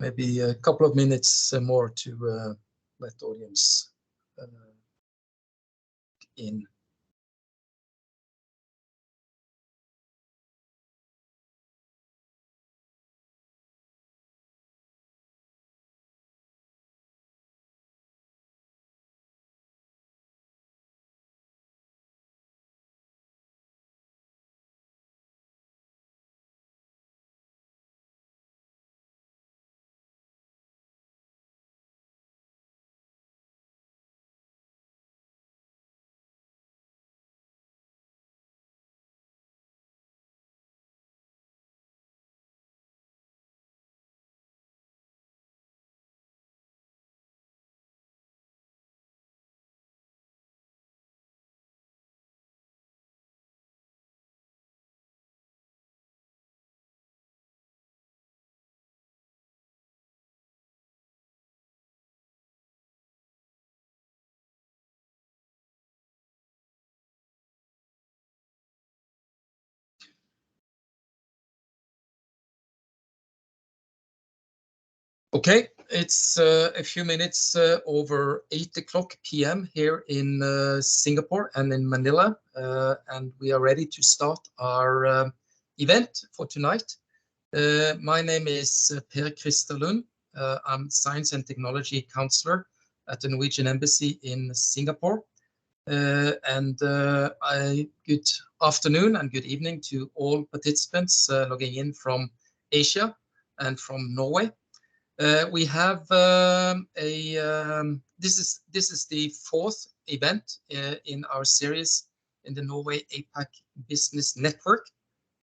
maybe a couple of minutes more to let the audience in. Okay, it's a few minutes over 8 p.m. here in Singapore and in Manila, and we are ready to start our event for tonight. My name is Per Christer Lund. I'm Science and Technology Counselor at the Norwegian Embassy in Singapore. Good afternoon and good evening to all participants logging in from Asia and from Norway. We have this is the fourth event in our series in the Norway-APAC Business Network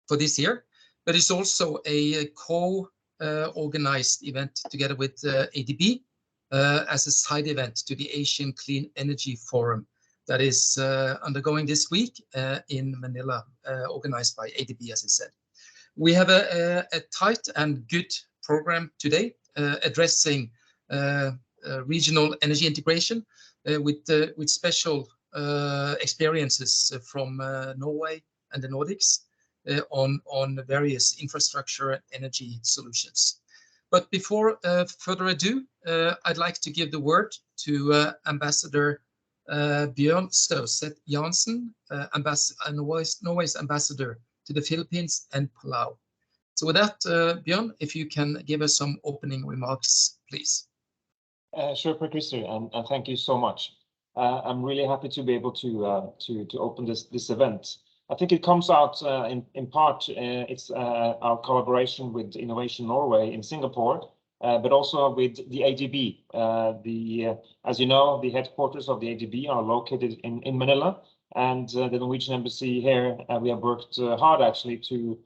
for this year, but it's also a co-organized event together with ADB as a side event to the Asian Clean Energy Forum that is undergoing this week in Manila, organized by ADB, as I said. We have a tight and good program today, addressing regional energy integration with special experiences from Norway and the Nordics on various infrastructure and energy solutions. But before further ado, I'd like to give the word to Ambassador Bjørn Støvseth Jansen, Norway's ambassador to the Philippines and Palau. So with that, Bjørn, if you can give us some opening remarks, please. Sure, Per Christer, and thank you so much. I'm really happy to be able to open this event. I think it comes out in part, it's our collaboration with Innovation Norway in Singapore, but also with the ADB. As you know, the headquarters of the ADB are located in Manila, and the Norwegian Embassy here, we have worked hard actually to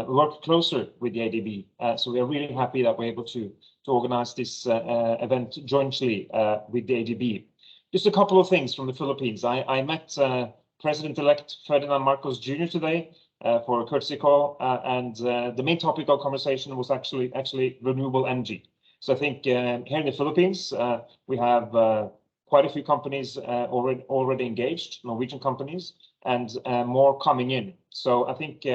work closer with the ADB. So we are really happy that we're able to organize this event jointly with the ADB. Just a couple of things from the Philippines. I met President-elect Ferdinand Marcos Jr. today for a courtesy call, and the main topic of conversation was actually renewable energy. So I think here in the Philippines, we have quite a few companies already engaged, Norwegian companies, and more coming in. So I think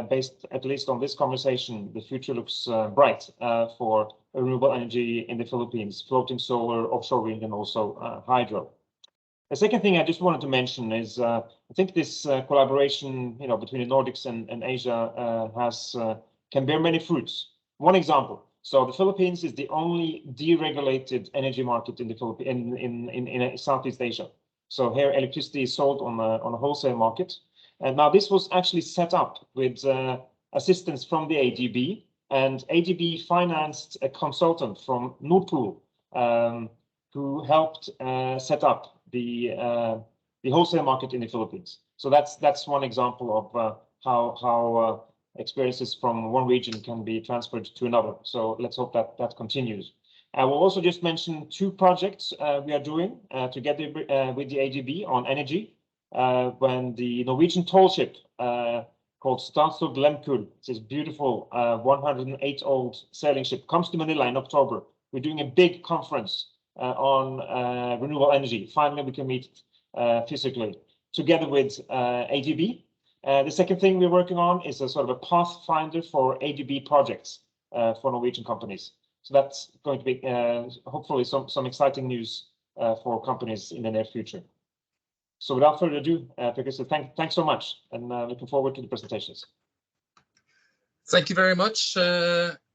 based at least on this conversation, the future looks bright for renewable energy in the Philippines, floating solar, offshore wind, and also hydro. The second thing I just wanted to mention is I think this collaboration, between the Nordics and Asia can bear many fruits. One example: so the Philippines is the only deregulated energy market in the in Southeast Asia. So here, electricity is sold on a wholesale market. And now this was actually set up with assistance from the ADB, and ADB financed a consultant from Nord Pool who helped set up the wholesale market in the Philippines. So that's one example of how experiences from one region can be transferred to another. So let's hope that continues. I will also just mention two projects we are doing together with the ADB on energy. When the Norwegian toll ship called Statsråd Glenkull, this beautiful 108-old sailing ship, comes to Manila in October, we're doing a big conference on renewable energy. Finally, we can meet physically together with ADB. The second thing we're working on is a sort of a pathfinder for ADB projects. for Norwegian companies. So that's going to be hopefully some exciting news for companies in the near future. So without further ado, Professor, thanks so much, and looking forward to the presentations. Thank you very much,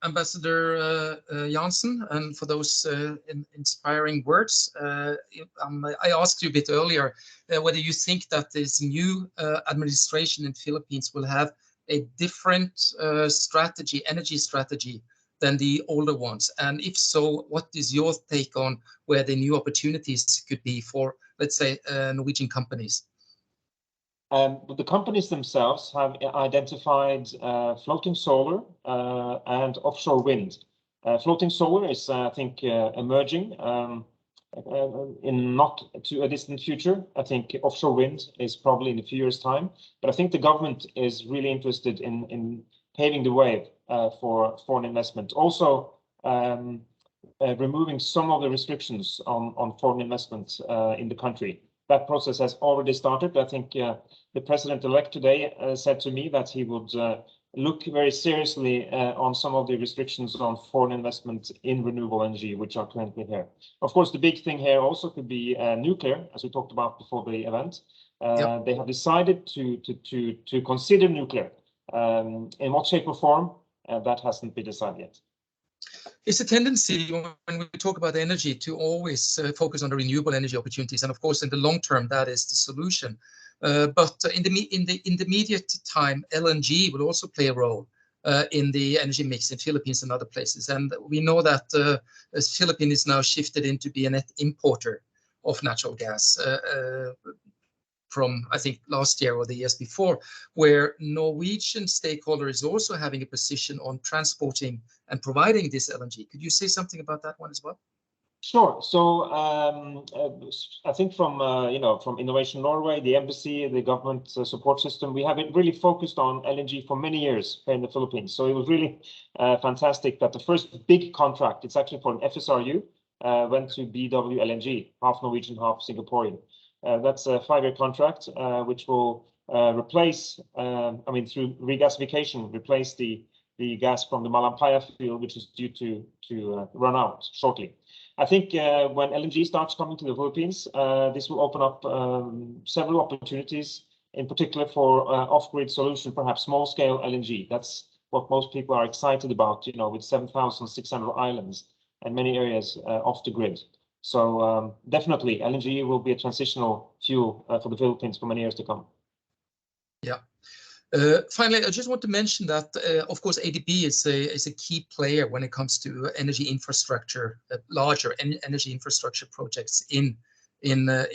Ambassador Jansen, and for those inspiring words. I asked you a bit earlier whether you think that this new administration in Philippines will have a different strategy, energy strategy, than the older ones, and if so, what is your take on where the new opportunities could be for, let's say, Norwegian companies? The companies themselves have identified floating solar and offshore wind. Floating solar is, I think, emerging in not too a distant future. I think offshore wind is probably in a few years' time, but I think the government is really interested in paving the way for foreign investment. Also, removing some of the restrictions on foreign investments in the country. That process has already started. I think the president-elect today said to me that he would look very seriously on some of the restrictions on foreign investment in renewable energy, which are currently here. Of course, the big thing here also could be nuclear, as we talked about before the event. Yep. They have decided to consider nuclear. In what shape or form, that hasn't been decided yet. It's a tendency when we talk about energy to always focus on the renewable energy opportunities, and of course, in the long term, that is the solution. But in the intermediate time, LNG will also play a role in the energy mix in Philippines and other places. And we know that Philippines is now shifted into be a net importer of natural gas from, I think, last year or the years before, where Norwegian stakeholder is also having a position on transporting and providing this LNG. Could you say something about that one as well? Sure. So I think from from Innovation Norway, the embassy, the government support system, we have been really focused on LNG for many years here in the Philippines. So it was really fantastic that the first big contract, it's actually for an FSRU, went to BW LNG, half Norwegian, half Singaporean. That's a 5-year contract, which will replace, through regasification, replace the gas from the Malampaya field, which is due to run out shortly. I think when LNG starts coming to the Philippines, this will open up several opportunities, in particular for off-grid solution, perhaps small-scale LNG. That's what most people are excited about, with 7,600 islands and many areas off the grid. So definitely, LNG will be a transitional fuel for the Philippines for many years to come. Yeah. Finally, I just want to mention that, of course, ADB is a key player when it comes to energy infrastructure, larger energy infrastructure projects in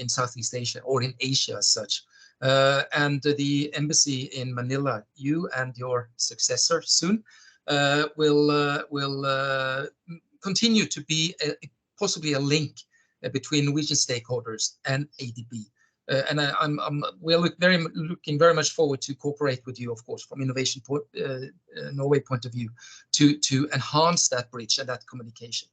Southeast Asia or in Asia as such. And the embassy in Manila, you and your successor soon will continue to be possibly a link between Norwegian stakeholders and ADB. And we're looking very much forward to cooperate with you, of course, from Innovation Norway point of view, to enhance that bridge and that communication.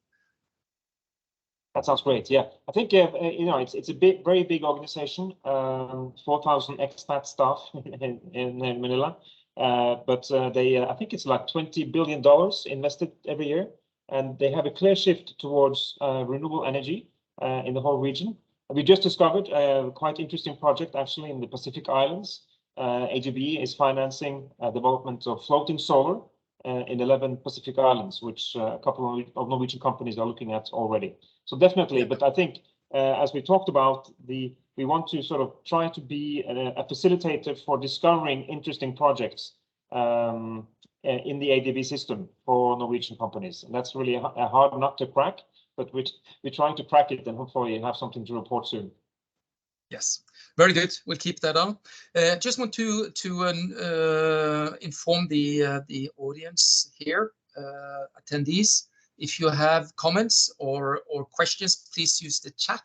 That sounds great. Yeah, I think it's a very big organization, 4,000 expat staff in Manila, but I think it's like $20 billion invested every year, and they have a clear shift towards renewable energy in the whole region. We just discovered a quite interesting project actually in the Pacific Islands. ADB is financing development of floating solar in 11 Pacific Islands, which a couple of Norwegian companies are looking at already. So definitely, yeah. But I think as we talked about, we want to sort of try to be a facilitator for discovering interesting projects in the ADB system for Norwegian companies. And that's really a hard nut to crack, but we're trying to crack it and hopefully have something to report soon. Yes, very good. We'll keep that on. Just want to inform the audience here, attendees. If you have comments or questions, please use the chat.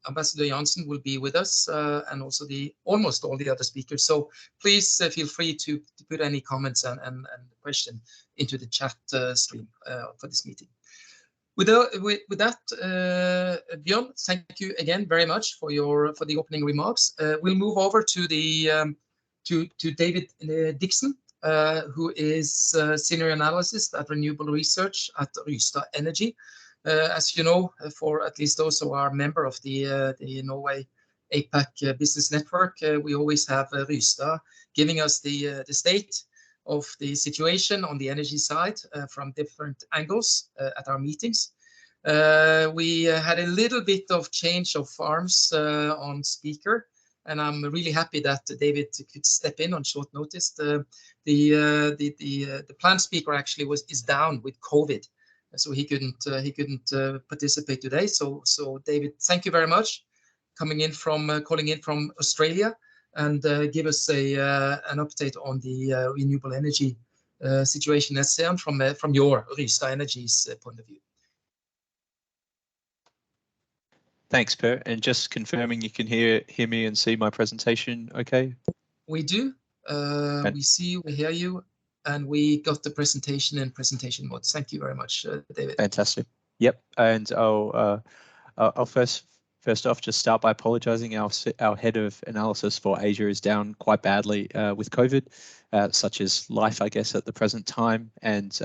Ambassador Jansen will be with us, and also almost all the other speakers. So please feel free to put any comments and question into the chat stream for this meeting. With that, Bjørn, thank you again very much for the opening remarks. We'll move over to David Dixon, who is senior analyst at renewable research at Rystad Energy. As you know, for at least those who are member of the Norway-APAC business network, we always have Rystad giving us the state of the situation on the energy side from different angles at our meetings. We had a little bit of change of arms on speaker, and I'm really happy that David could step in on short notice. The planned speaker actually is down with COVID, so he couldn't participate today. So David, thank you very much calling in from Australia, and give us an update on the renewable energy situation at CERN from your Rystad Energy's point of view. Thanks, Per. And just confirming you can hear me and see my presentation okay? We do. We see you, we hear you, and we got the presentation in presentation mode. Thank you very much, David. Fantastic. Yep. And I'll first off just start by apologizing. Our head of analysis for Asia is down quite badly with COVID, such as life, I guess, at the present time. And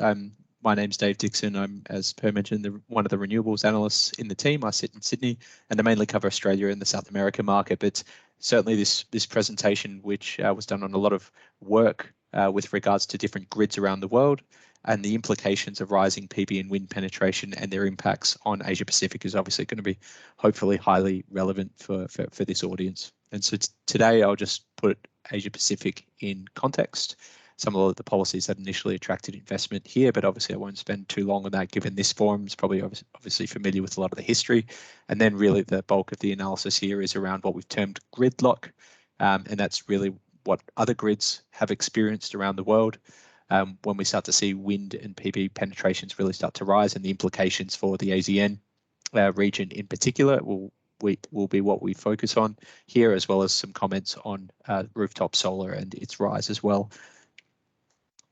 my name's Dave Dixon. I'm, as Per mentioned, one of the renewables analysts in the team. I sit in Sydney, and I mainly cover Australia and the South America market. But certainly this presentation, which was done on a lot of work with regards to different grids around the world and the implications of rising PV and wind penetration and their impacts on Asia Pacific, is obviously going to be hopefully highly relevant for this audience. And so today I'll just put Asia Pacific in context, some of the policies that initially attracted investment here, but obviously I won't spend too long on that, given this forum is probably obviously familiar with a lot of the history. And then really the bulk of the analysis here is around what we've termed gridlock, and that's really what other grids have experienced around the world when we start to see wind and PV penetrations really start to rise, and the implications for the ASEAN region in particular will be what we focus on here, as well as some comments on rooftop solar and its rise as well.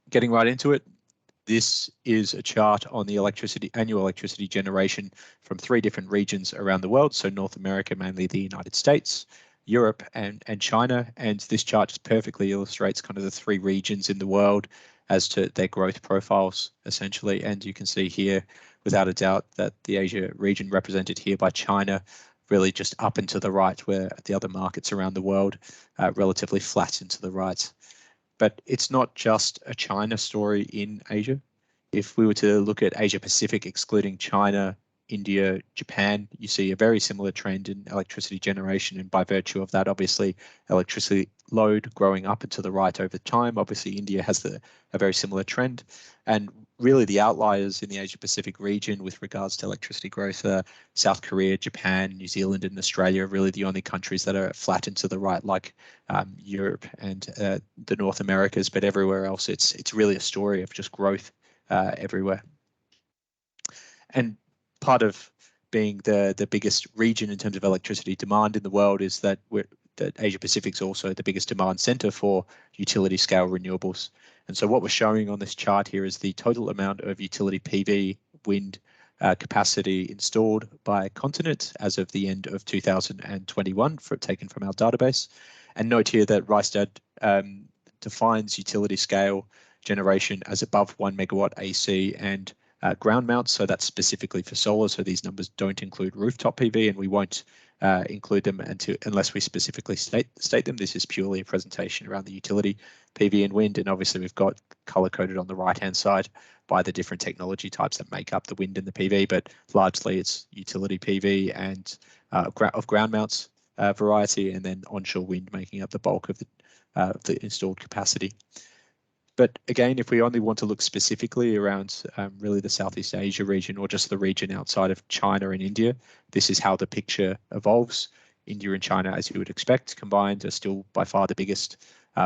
Getting right into it, this is a chart on the annual electricity generation from 3 different regions around the world. So North America, mainly the United States, Europe and China. And this chart just perfectly illustrates kind of the 3 regions in the world as to their growth profiles, essentially. And you can see here, without a doubt, that the Asia region represented here by China, really just up and to the right, where the other markets around the world relatively flat and to the right. But it's not just a China story in Asia. If we were to look at Asia Pacific, excluding China, India, Japan, you see a very similar trend in electricity generation. And by virtue of that, obviously, electricity load growing up and to the right over time. Obviously, India has a very similar trend. And really the outliers in the Asia Pacific region with regards to electricity growth are South Korea, Japan, New Zealand and Australia, really the only countries that are flat and to the right, like Europe and the North Americas. But everywhere else, it's really a story of just growth everywhere. And part of being the biggest region in terms of electricity demand in the world is that Asia Pacific is also the biggest demand center for utility scale renewables. And so what we're showing on this chart here is the total amount of utility PV wind capacity installed by continent as of the end of 2021, taken from our database. And note here that Rystad defines utility scale generation as above 1 megawatt AC and ground mounts, so that's specifically for solar. So these numbers don't include rooftop PV, and we won't include them unless we specifically state them. This is purely a presentation around the utility PV and wind, and obviously we've got color-coded on the right-hand side by the different technology types that make up the wind and the PV, but largely it's utility PV and of ground mounts variety, and then onshore wind making up the bulk of the installed capacity. But again, if we only want to look specifically around really the Southeast Asia region, or just the region outside of China and India, this is how the picture evolves. India and China, as you would expect, combined are still by far the biggest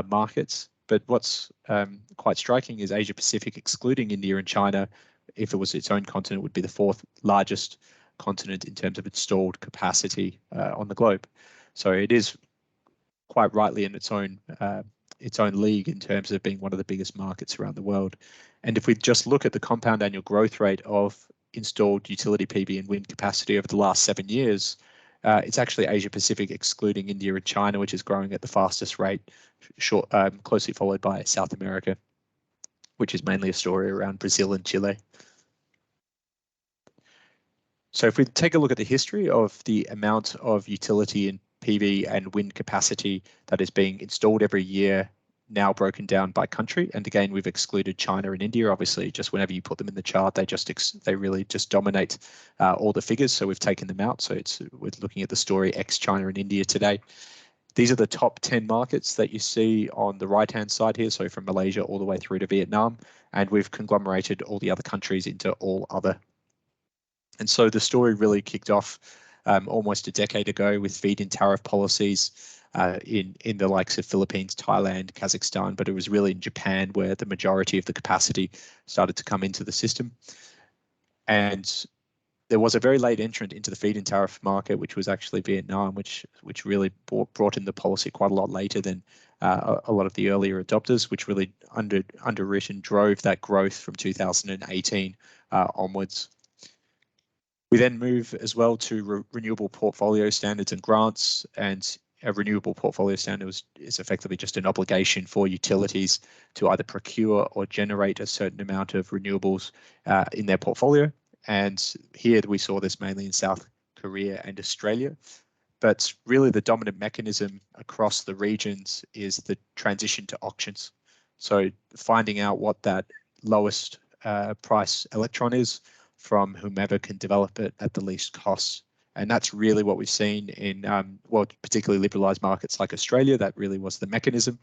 markets. But what's quite striking is Asia Pacific, excluding India and China, if it was its own continent, would be the 4th largest continent in terms of installed capacity on the globe. So it is quite rightly in its own league in terms of being one of the biggest markets around the world. And if we just look at the compound annual growth rate of installed utility PV and wind capacity over the last 7 years, It's actually Asia Pacific, excluding India and China, which is growing at the fastest rate, closely followed by South America, which is mainly a story around Brazil and Chile. So if we take a look at the history of the amount of utility in PV and wind capacity that is being installed every year, now broken down by country, and again we've excluded China and India. Obviously, just whenever you put them in the chart, they really just dominate all the figures. So we've taken them out. So we're looking at the story ex China and India today. These are the top 10 markets that you see on the right-hand side here. So from Malaysia all the way through to Vietnam, and we've conglomerated all the other countries into all other. And so the story really kicked off almost a decade ago with feed-in tariff policies in the likes of Philippines, Thailand, Kazakhstan, but it was really in Japan where the majority of the capacity started to come into the system. And there was a very late entrant into the feed-in tariff market, which was actually Vietnam, which really brought in the policy quite a lot later than a lot of the earlier adopters, which really underwritten drove that growth from 2018 onwards. We then move as well to renewable portfolio standards and grants, and a renewable portfolio standard is effectively just an obligation for utilities to either procure or generate a certain amount of renewables in their portfolio. And here we saw this mainly in South Korea and Australia. But really the dominant mechanism across the regions is the transition to auctions. So finding out what that lowest price electron is from whomever can develop it at the least cost. And that's really what we've seen in, well, particularly liberalised markets like Australia. That really was the mechanism.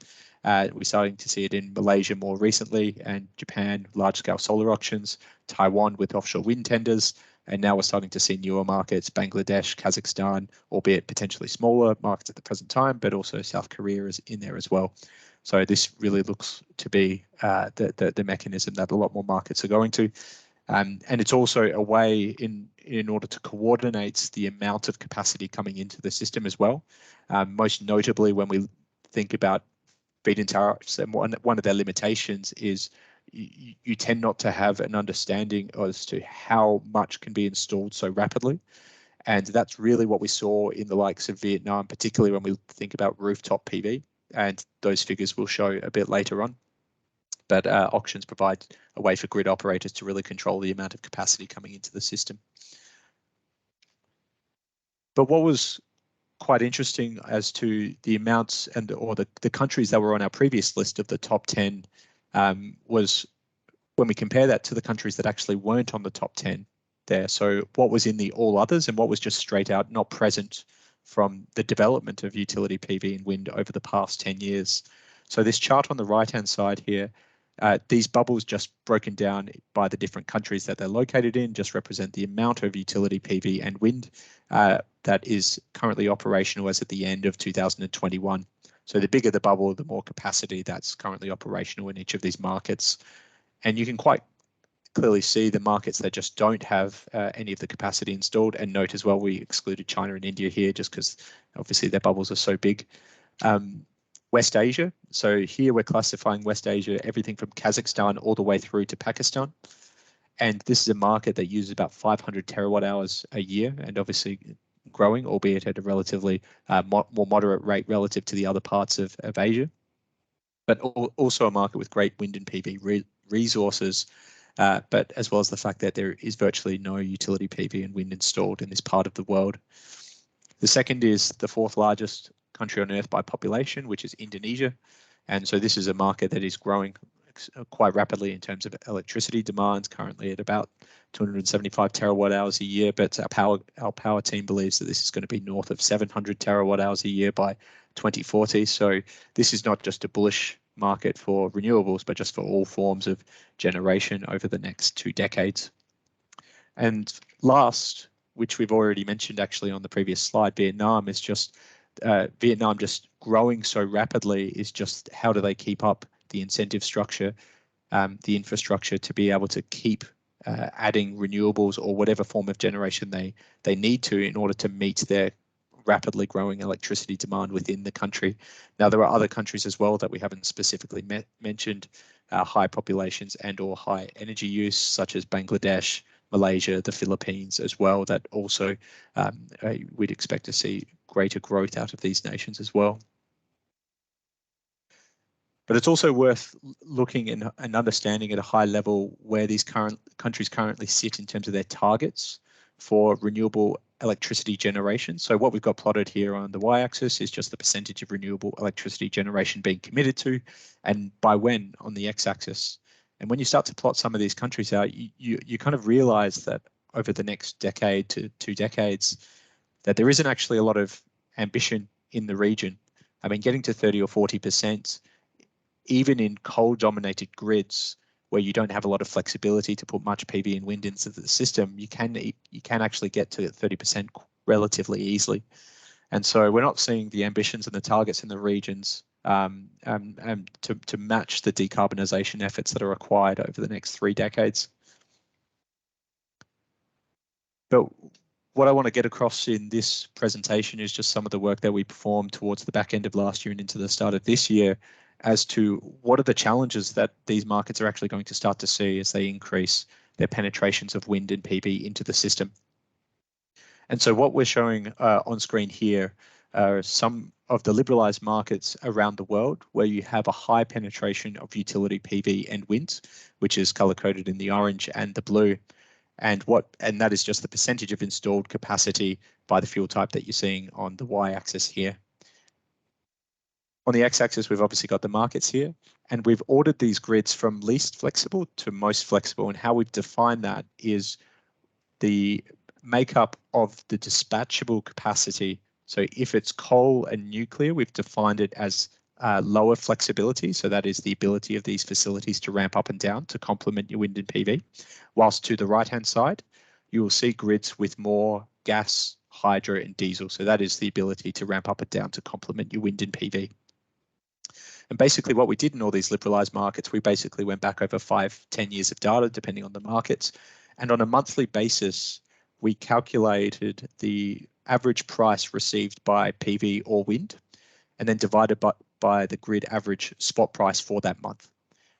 We're starting to see it in Malaysia more recently, and Japan, large-scale solar auctions, Taiwan with offshore wind tenders, and now we're starting to see newer markets, Bangladesh, Kazakhstan, albeit potentially smaller markets at the present time, but also South Korea is in there as well. So this really looks to be the mechanism that a lot more markets are going to. And it's also a way in order to coordinate the amount of capacity coming into the system as well. Most notably, when we think about feed-in tariffs, and one of their limitations is you tend not to have an understanding as to how much can be installed so rapidly. And that's really what we saw in the likes of Vietnam, particularly when we think about rooftop PV, and those figures we'll show a bit later on. But auctions provide a way for grid operators to really control the amount of capacity coming into the system. But what was quite interesting as to the amounts or the countries that were on our previous list of the top 10 was when we compare that to the countries that actually weren't on the top 10 there. So what was in the all others and what was just straight out not present from the development of utility PV and wind over the past 10 years. So this chart on the right-hand side here, these bubbles just broken down by the different countries that they're located in just represent the amount of utility PV and wind that is currently operational as at the end of 2021. So the bigger the bubble, the more capacity that's currently operational in each of these markets. And you can quite clearly see the markets that just don't have any of the capacity installed. And note as well, we excluded China and India here just because obviously their bubbles are so big. West Asia. So here we're classifying West Asia, everything from Kazakhstan all the way through to Pakistan. And this is a market that uses about 500 terawatt hours a year and obviously growing, albeit at a relatively more moderate rate relative to the other parts of Asia. But also a market with great wind and PV resources, but as well as the fact that there is virtually no utility PV and wind installed in this part of the world. The second is the fourth largest country on earth by population, which is Indonesia. And so this is a market that is growing quite rapidly in terms of electricity demands, currently at about 275 terawatt hours a year, but our power team believes that this is going to be north of 700 terawatt hours a year by 2040. So this is not just a bullish market for renewables, but just for all forms of generation over the next 2 decades. And last, which we've already mentioned actually on the previous slide, Vietnam is just Vietnam just growing so rapidly is just how do they keep up the incentive structure, the infrastructure to be able to keep adding renewables or whatever form of generation they need to in order to meet their rapidly growing electricity demand within the country. Now, there are other countries as well that we haven't specifically mentioned, high populations and or high energy use, such as Bangladesh, Malaysia, the Philippines as well, that also we'd expect to see greater growth out of these nations as well. But it's also worth looking and understanding at a high level where these countries currently sit in terms of their targets for renewable electricity generation. So what we've got plotted here on the y-axis is just the percentage of renewable electricity generation being committed to, and by when on the x-axis. And when you start to plot some of these countries out, you kind of realize that over the next decade to 2 decades, that there isn't actually a lot of ambition in the region. I mean, getting to 30 or 40%, even in coal-dominated grids where you don't have a lot of flexibility to put much PV and wind into the system, you can actually get to 30% relatively easily. And so we're not seeing the ambitions and the targets in the regions to match the decarbonisation efforts that are required over the next 3 decades. But what I want to get across in this presentation is just some of the work that we performed towards the back end of last year and into the start of this year as to what are the challenges that these markets are actually going to start to see as they increase their penetrations of wind and PV into the system. And so what we're showing on screen here are some of the liberalized markets around the world where you have a high penetration of utility PV and wind, which is color-coded in the orange and the blue. And that is just the percentage of installed capacity by the fuel type that you're seeing on the y-axis here. On the x-axis, we've obviously got the markets here, and we've ordered these grids from least flexible to most flexible. And how we've defined that is the makeup of the dispatchable capacity. So if it's coal and nuclear, we've defined it as lower flexibility. So that is the ability of these facilities to ramp up and down to complement your wind and PV. Whilst to the right-hand side, you will see grids with more gas, hydro and diesel. So that is the ability to ramp up and down to complement your wind and PV. And basically what we did in all these liberalized markets, we basically went back over 5-10 years of data, depending on the markets. And on a monthly basis, we calculated the average price received by PV or wind, and then divided by the grid average spot price for that month.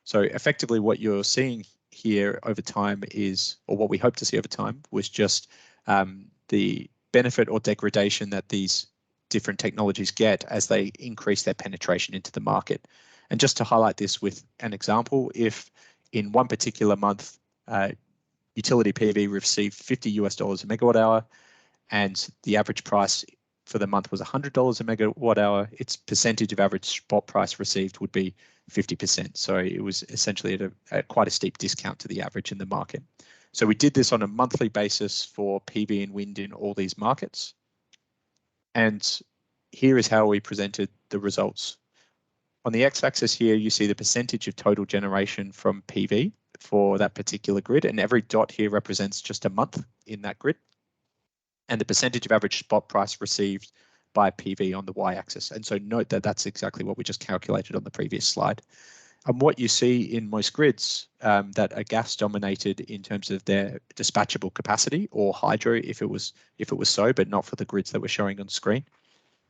So effectively what you're seeing here over time is, or what we hope to see over time, was just the benefit or degradation that these different technologies get as they increase their penetration into the market. And just to highlight this with an example, if in one particular month, utility PV received $50 a megawatt hour, and the average price for the month was $100 a megawatt hour, its percentage of average spot price received would be 50%. So it was essentially at quite a steep discount to the average in the market. So we did this on a monthly basis for PV and wind in all these markets. And here is how we presented the results. On the x-axis here, you see the percentage of total generation from PV for that particular grid, and every dot here represents just a month in that grid, and the percentage of average spot price received by PV on the y-axis. And so note that that's exactly what we just calculated on the previous slide. And what you see in most grids that are gas dominated in terms of their dispatchable capacity, or hydro if it was so, but not for the grids that we're showing on screen.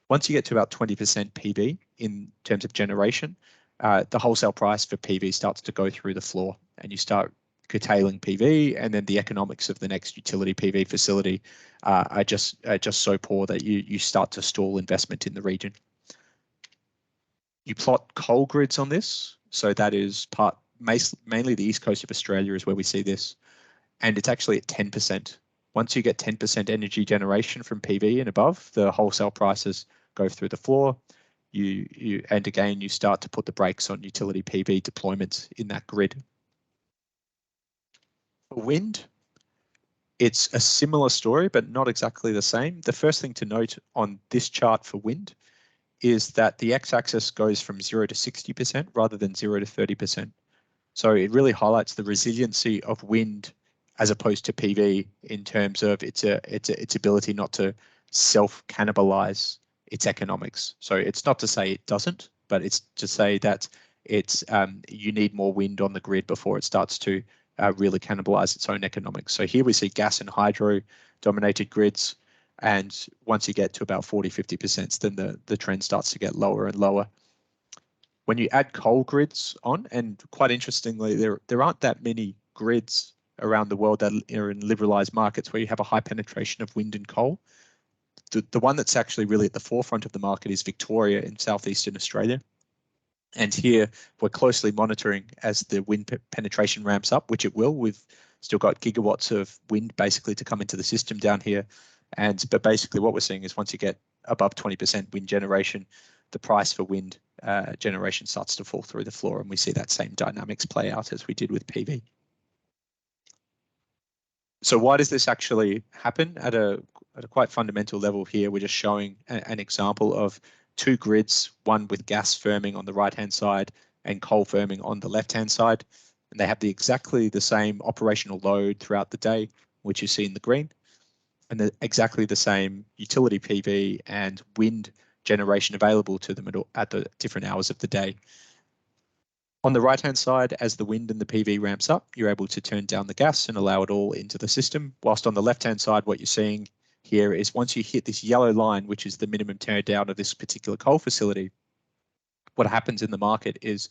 Once you get to about 20% PV in terms of generation, the wholesale price for PV starts to go through the floor, and you start curtailing PV, and then the economics of the next utility PV facility are just so poor that you start to stall investment in the region. You plot coal grids on this, so that is mainly the east coast of Australia is where we see this, and it's actually at 10%. Once you get 10% energy generation from PV and above, the wholesale prices go through the floor. And again, you start to put the brakes on utility PV deployment in that grid. For wind, it's a similar story, but not exactly the same. The first thing to note on this chart for wind is that the x-axis goes from 0 to 60% rather than 0 to 30%. So it really highlights the resiliency of wind as opposed to PV in terms of its ability not to self-cannibalize its economics. So it's not to say it doesn't, but it's to say that it's you need more wind on the grid before it starts to really cannibalize its own economics. So here we see gas and hydro dominated grids, and once you get to about 40-50%, then the trend starts to get lower and lower. When you add coal grids on, and quite interestingly, there aren't that many grids around the world that are in liberalized markets where you have a high penetration of wind and coal. The one that's actually really at the forefront of the market is Victoria in southeastern Australia. And here we're closely monitoring as the wind penetration ramps up, which it will. We've still got gigawatts of wind basically to come into the system down here. But basically what we're seeing is once you get above 20% wind generation, the price for wind generation starts to fall through the floor, and we see that same dynamics play out as we did with PV. So why does this actually happen? At a quite fundamental level here, we're just showing an example of two grids, one with gas firming on the right-hand side and coal firming on the left-hand side. And they have exactly the same operational load throughout the day, which you see in the green, and exactly the same utility PV and wind generation available to them at the different hours of the day. On the right-hand side, as the wind and the PV ramps up, you're able to turn down the gas and allow it all into the system. Whilst on the left-hand side, what you're seeing here is once you hit this yellow line, which is the minimum turn down of this particular coal facility, what happens in the market is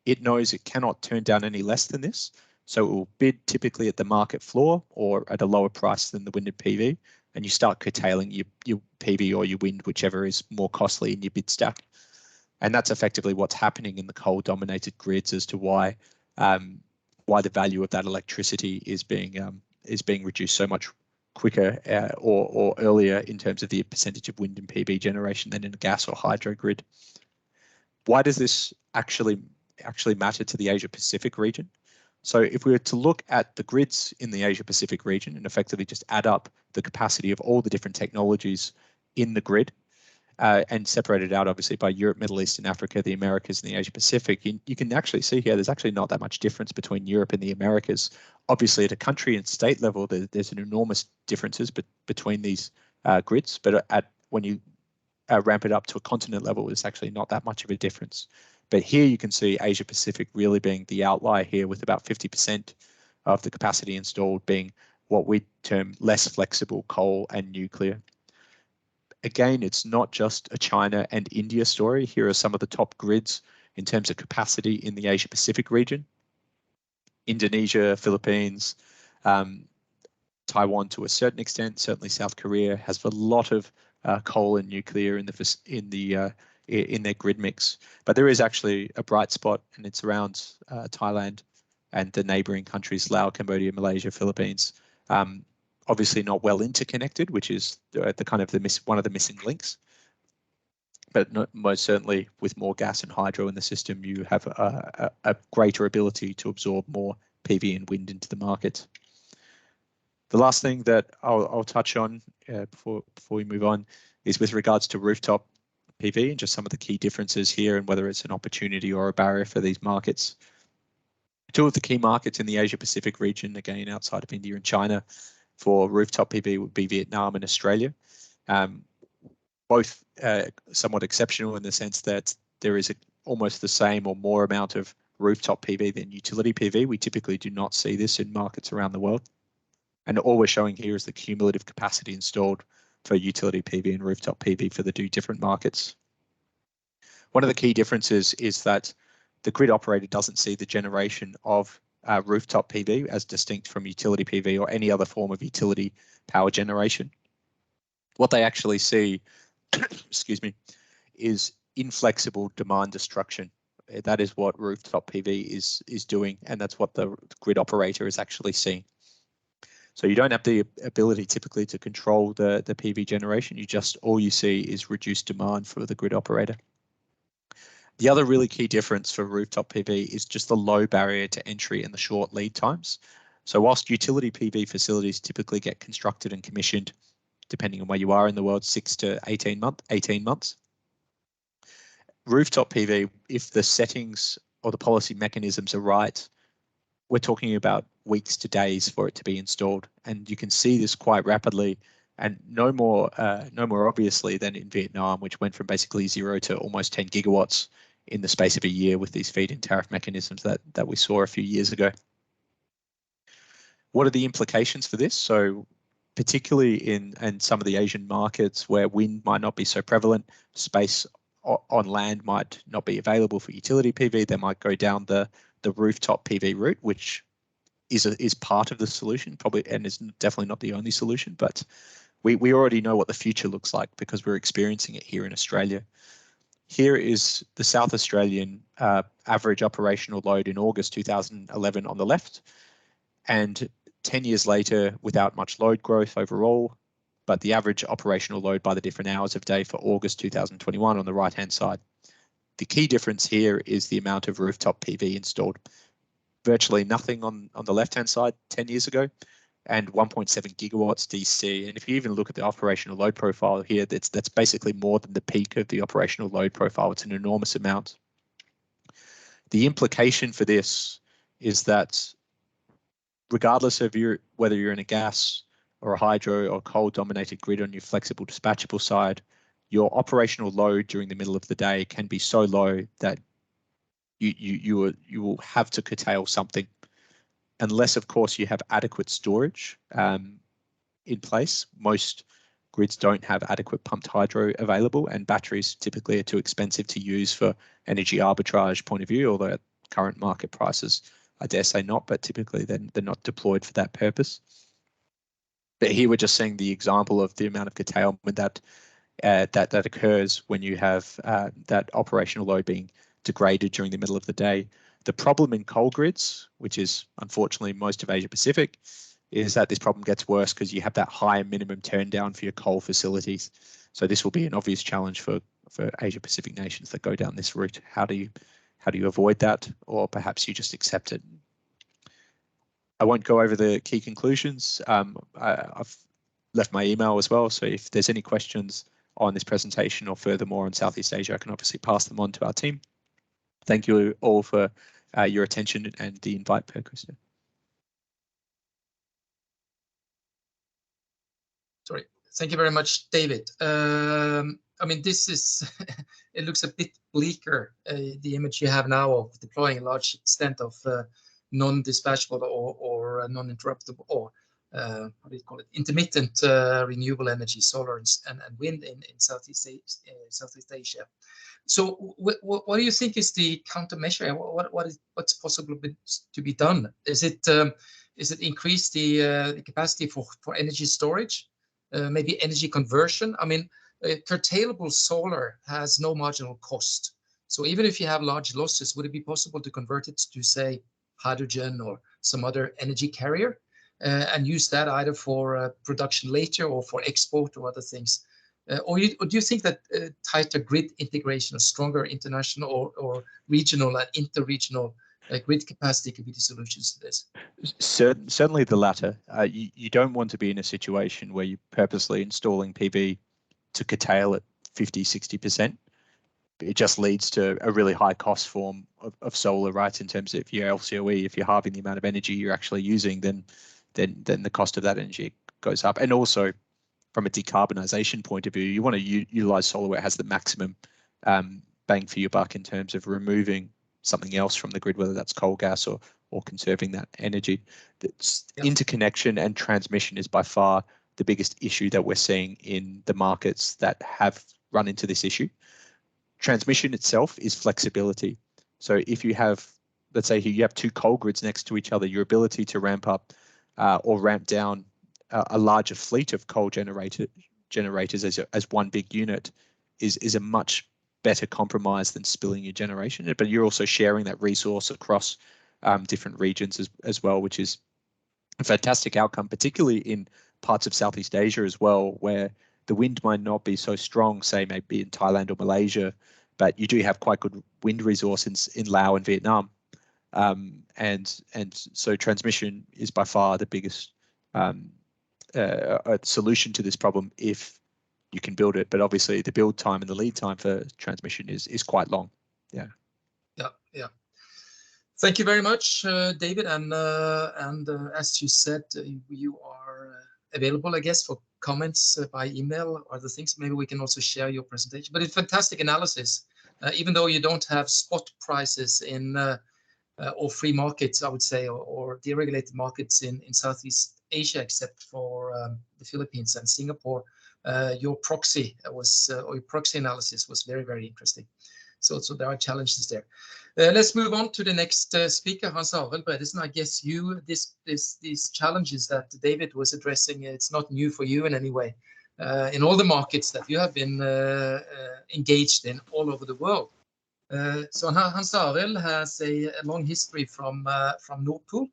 it knows it cannot turn down any less than this. So it will bid typically at the market floor or at a lower price than the wind and PV, and you start curtailing your PV or your wind, whichever is more costly in your bid stack. And that's effectively what's happening in the coal-dominated grids as to why the value of that electricity is being reduced so much quicker or earlier in terms of the percentage of wind and PV generation than in a gas or hydro grid. Why does this actually matter to the Asia Pacific region? So if we were to look at the grids in the Asia Pacific region and effectively just add up the capacity of all the different technologies in the grid, and separated out obviously by Europe, Middle East and Africa, the Americas and the Asia Pacific, you can actually see here there's actually not that much difference between Europe and the Americas. Obviously at a country and state level, there's an enormous differences between these grids, but when you ramp it up to a continent level, there's actually not that much of a difference. But here you can see Asia Pacific really being the outlier here, with about 50% of the capacity installed being what we term less flexible coal and nuclear. Again, it's not just a China and India story. Here are some of the top grids in terms of capacity in the Asia Pacific region. Indonesia, Philippines, Taiwan to a certain extent, certainly South Korea has a lot of coal and nuclear in their grid mix. But there is actually a bright spot, and it's around Thailand and the neighboring countries, Laos, Cambodia, Malaysia, Philippines. Obviously not well interconnected, which is one of the missing links. But most certainly with more gas and hydro in the system, you have a greater ability to absorb more PV and wind into the market. The last thing that I'll touch on before we move on is with regards to rooftop PV and just some of the key differences here and whether it's an opportunity or a barrier for these markets. Two of the key markets in the Asia Pacific region, again outside of India and China, for rooftop PV would be Vietnam and Australia. Both somewhat exceptional in the sense that there is almost the same or more amount of rooftop PV than utility PV. We typically do not see this in markets around the world. And all we're showing here is the cumulative capacity installed for utility PV and rooftop PV for the two different markets. One of the key differences is that the grid operator doesn't see the generation of rooftop PV as distinct from utility PV or any other form of utility power generation. What they actually see, excuse me, is inflexible demand destruction. That is what rooftop PV is doing, and that's what the grid operator is actually seeing. So you don't have the ability typically to control the PV generation. All you see is reduced demand for the grid operator. The other really key difference for rooftop PV is just the low barrier to entry and the short lead times. So whilst utility PV facilities typically get constructed and commissioned, depending on where you are in the world, 6 to 18 months, rooftop PV, if the settings or the policy mechanisms are right, we're talking about weeks to days for it to be installed. And you can see this quite rapidly, and no more obviously than in Vietnam, which went from basically 0 to almost 10 gigawatts in the space of a year with these feed-in tariff mechanisms that we saw a few years ago. What are the implications for this? So particularly in some of the Asian markets where wind might not be so prevalent, space on land might not be available for utility PV, they might go down the rooftop PV route, which is part of the solution, probably, and is definitely not the only solution. But we already know what the future looks like because we're experiencing it here in Australia. Here is the South Australian average operational load in August 2011 on the left, and 10 years later, without much load growth overall, but the average operational load by the different hours of day for August 2021 on the right-hand side. The key difference here is the amount of rooftop PV installed. Virtually nothing on the left-hand side 10 years ago, and 1.7 gigawatts DC. And if you even look at the operational load profile here, that's basically more than the peak of the operational load profile. It's an enormous amount. The implication for this is that regardless of whether you're in a gas or a hydro or coal dominated grid on your flexible dispatchable side, your operational load during the middle of the day can be so low that you will have to curtail something, unless of course you have adequate storage in place. Most grids don't have adequate pumped hydro available, and batteries typically are too expensive to use for energy arbitrage point of view, although at current market prices, I dare say not, but typically they're not deployed for that purpose. But here we're just seeing the example of the amount of curtailment that that occurs when you have that operational load being degraded during the middle of the day. The problem in coal grids, which is unfortunately most of Asia Pacific, is that this problem gets worse because you have that higher minimum turn down for your coal facilities. So this will be an obvious challenge for Asia Pacific nations that go down this route. How do you avoid that, or perhaps you just accept it? I won't go over the key conclusions. I've left my email as well, so if there's any questions on this presentation or furthermore on Southeast Asia, I can obviously pass them on to our team. Thank you all for your attention and the invite, Per Christian. Sorry, thank you very much, David. I mean, this is, it looks a bit bleaker, the image you have now of deploying a large extent of non-dispatchable or non-interruptible, or how do you call it, intermittent renewable energy, solar and wind in Southeast Asia. So what do you think is the countermeasure? What's possible to be done? Is it increase the capacity for energy storage, maybe energy conversion? I mean, curtailable solar has no marginal cost. So even if you have large losses, would it be possible to convert it to, say, hydrogen or some other energy carrier, and use that either for production later or for export or other things? Or do you think that tighter grid integration, or stronger international or regional and interregional grid capacity could be the solutions to this? Certainly the latter. You don't want to be in a situation where you're purposely installing PV to curtail at 50, 60%. It just leads to a really high cost form of solar, right? In terms of your LCOE, if you're halving the amount of energy you're actually using, then the cost of that energy goes up. And also, from a decarbonisation point of view, you want to utilise solar where it has the maximum bang for your buck in terms of removing something else from the grid, whether that's coal, gas, or conserving that energy. Interconnection and transmission is by far the biggest issue that we're seeing in the markets that have run into this issue. Transmission itself is flexibility. So if you have, let's say you have two coal grids next to each other, your ability to ramp up or ramp down a larger fleet of coal generators as one big unit is a much better compromise than spilling your generation. But you're also sharing that resource across different regions as well, which is a fantastic outcome, particularly in parts of Southeast Asia as well, where the wind might not be so strong, say maybe in Thailand or Malaysia, but you do have quite good wind resource in Laos and Vietnam. And so transmission is by far the biggest solution to this problem if you can build it. But obviously the build time and the lead time for transmission is quite long. Yeah. Thank you very much, David. And as you said, you are available, I guess, for comments by email or other things. Maybe we can also share your presentation. But it's fantastic analysis, even though you don't have spot prices in or free markets, I would say, or deregulated markets in Southeast Asia, except for the Philippines and Singapore. Your proxy was, or your proxy analysis was very, very interesting. So there are challenges there. Let's move on to the next speaker, Hans Arild Bredesen. I guess these challenges that David was addressing, it's not new for you in any way. In all the markets that you have been engaged in all over the world. So Hans Arild has a long history from Nord Pool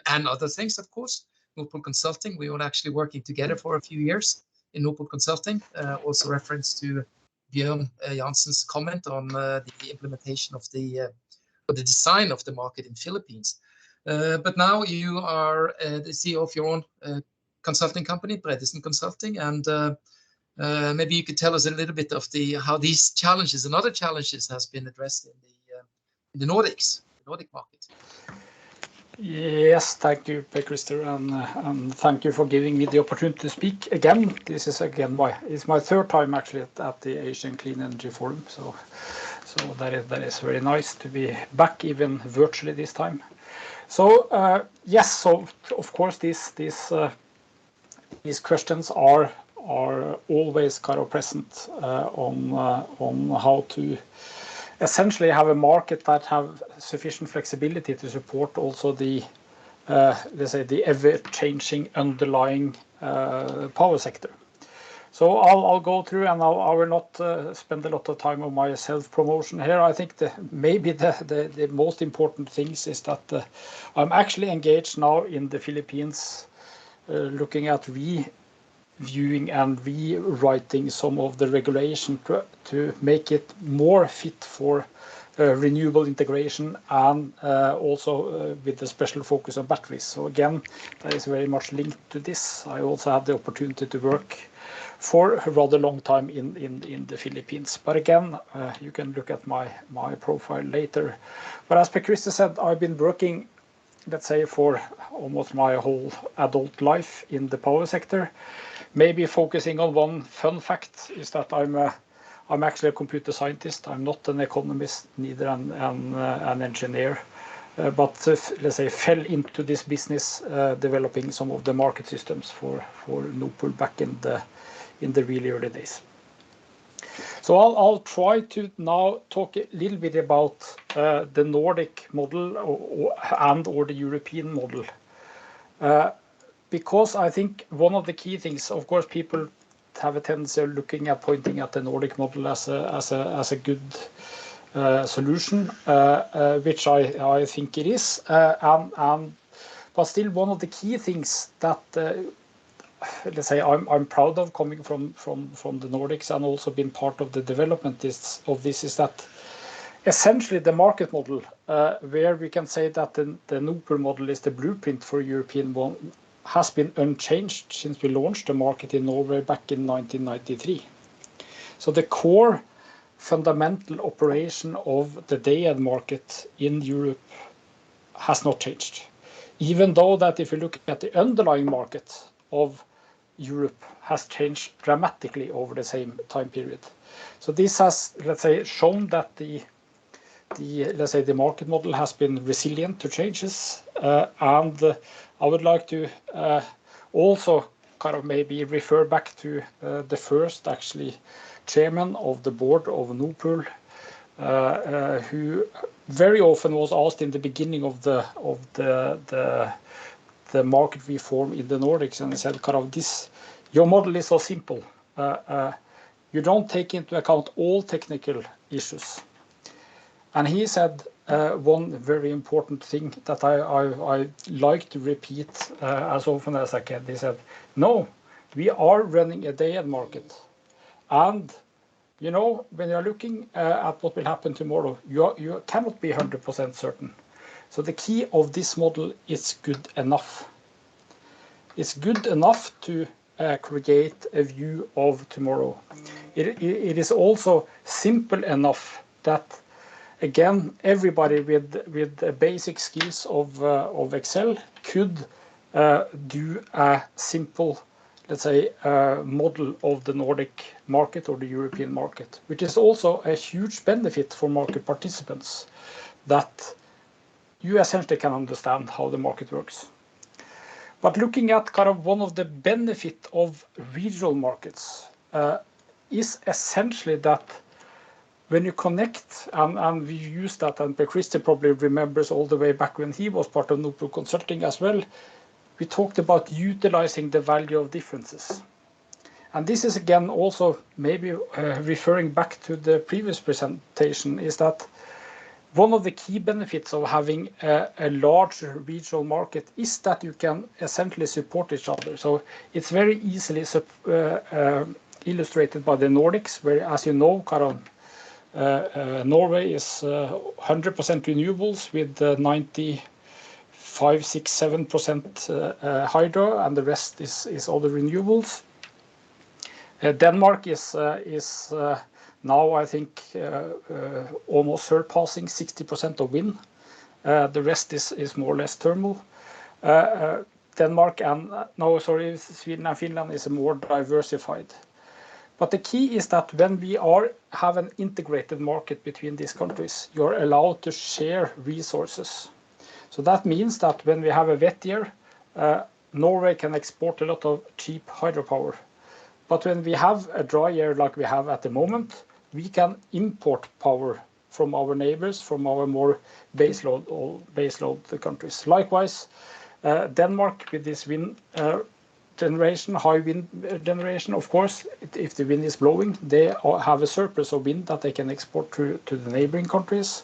and other things, of course. Nord Pool Consulting, we were actually working together for a few years in Nord Pool Consulting. Also reference to Bjørn Jansen's comment on the implementation of the design of the market in Philippines. But now you are the CEO of your own consulting company, Bredesen Consulting, and maybe you could tell us a little bit of how these challenges and other challenges has been addressed in the Nordics, the Nordic market. Yes, thank you, Per Christer, and thank you for giving me the opportunity to speak again. This is again it's my third time actually at the Asian Clean Energy Forum, so that is very nice to be back, even virtually this time. So yes, so of course these questions are always kind of present on how to essentially have a market that have sufficient flexibility to support also the let's say the ever-changing underlying power sector. So I'll go through, and I will not spend a lot of time on my self-promotion here. I think maybe the most important things is that I'm actually engaged now in the Philippines, looking at reviewing and rewriting some of the regulation to make it more fit for renewable integration, and also with a special focus on batteries. So again, that is very much linked to this. I also had the opportunity to work for a rather long time in the Philippines. But again, you can look at my profile later. But as Per Christer said, I've been working, let's say, for almost my whole adult life in the power sector. Maybe focusing on one fun fact is that I'm actually a computer scientist. I'm not an economist, neither an engineer, but let's say fell into this business developing some of the market systems for Nord Pool back in the really early days. So I'll try to now talk a little bit about the Nordic model or the European model. Because I think one of the key things, of course, people have a tendency of pointing at the Nordic model as a good solution, which I think it is. But still, one of the key things that let's say I'm proud of, coming from the Nordics and also been part of the development of this, is that essentially the market model, where we can say that the Nord Pool model is the blueprint for European one, has been unchanged since we launched the market in Norway back in 1993. So the core fundamental operation of the day-ahead market in Europe has not changed. Even though that if you look at the underlying market of Europe has changed dramatically over the same time period. So this has, let's say, shown that the market model has been resilient to changes, and I would like to also kind of maybe refer back to the first actually chairman of the board of Nord Pool, who very often was asked in the beginning of the market reform in the Nordics, and he said, kind of, your model is so simple. You don't take into account all technical issues. And he said one very important thing that I like to repeat as often as I can. He said, no, we are running a day-ahead market. And, you know, when you're looking at what will happen tomorrow, you cannot be 100% certain. So the key of this model is good enough. It's good enough to create a view of tomorrow. It is also simple enough that, again, everybody with basic skills of Excel could do a simple, let's say, model of the Nordic market or the European market, which is also a huge benefit for market participants, that you essentially can understand how the market works. But looking at kind of one of the benefit of regional markets is essentially that when you connect, and we use that, and Per Christer probably remembers all the way back when he was part of Nordpol Consulting as well, we talked about utilizing the value of differences. And this is again also maybe referring back to the previous presentation, is that one of the key benefits of having a large regional market is that you can essentially support each other. So it's very easily illustrated by the Nordics, where, as you know, Norway is 100% renewables with 95, 6, 7% hydro, and the rest is all the renewables. Denmark is now, I think, almost surpassing 60% of wind. The rest is more or less thermal. Denmark and, Sweden and Finland is more diversified. But the key is that when we have an integrated market between these countries, you're allowed to share resources. So that means that when we have a wet year, Norway can export a lot of cheap hydropower. But when we have a dry year like we have at the moment, we can import power from our neighbors, from our more baseload countries. Likewise, Denmark with this wind generation, high wind generation, of course, if the wind is blowing, they have a surplus of wind that they can export to the neighboring countries.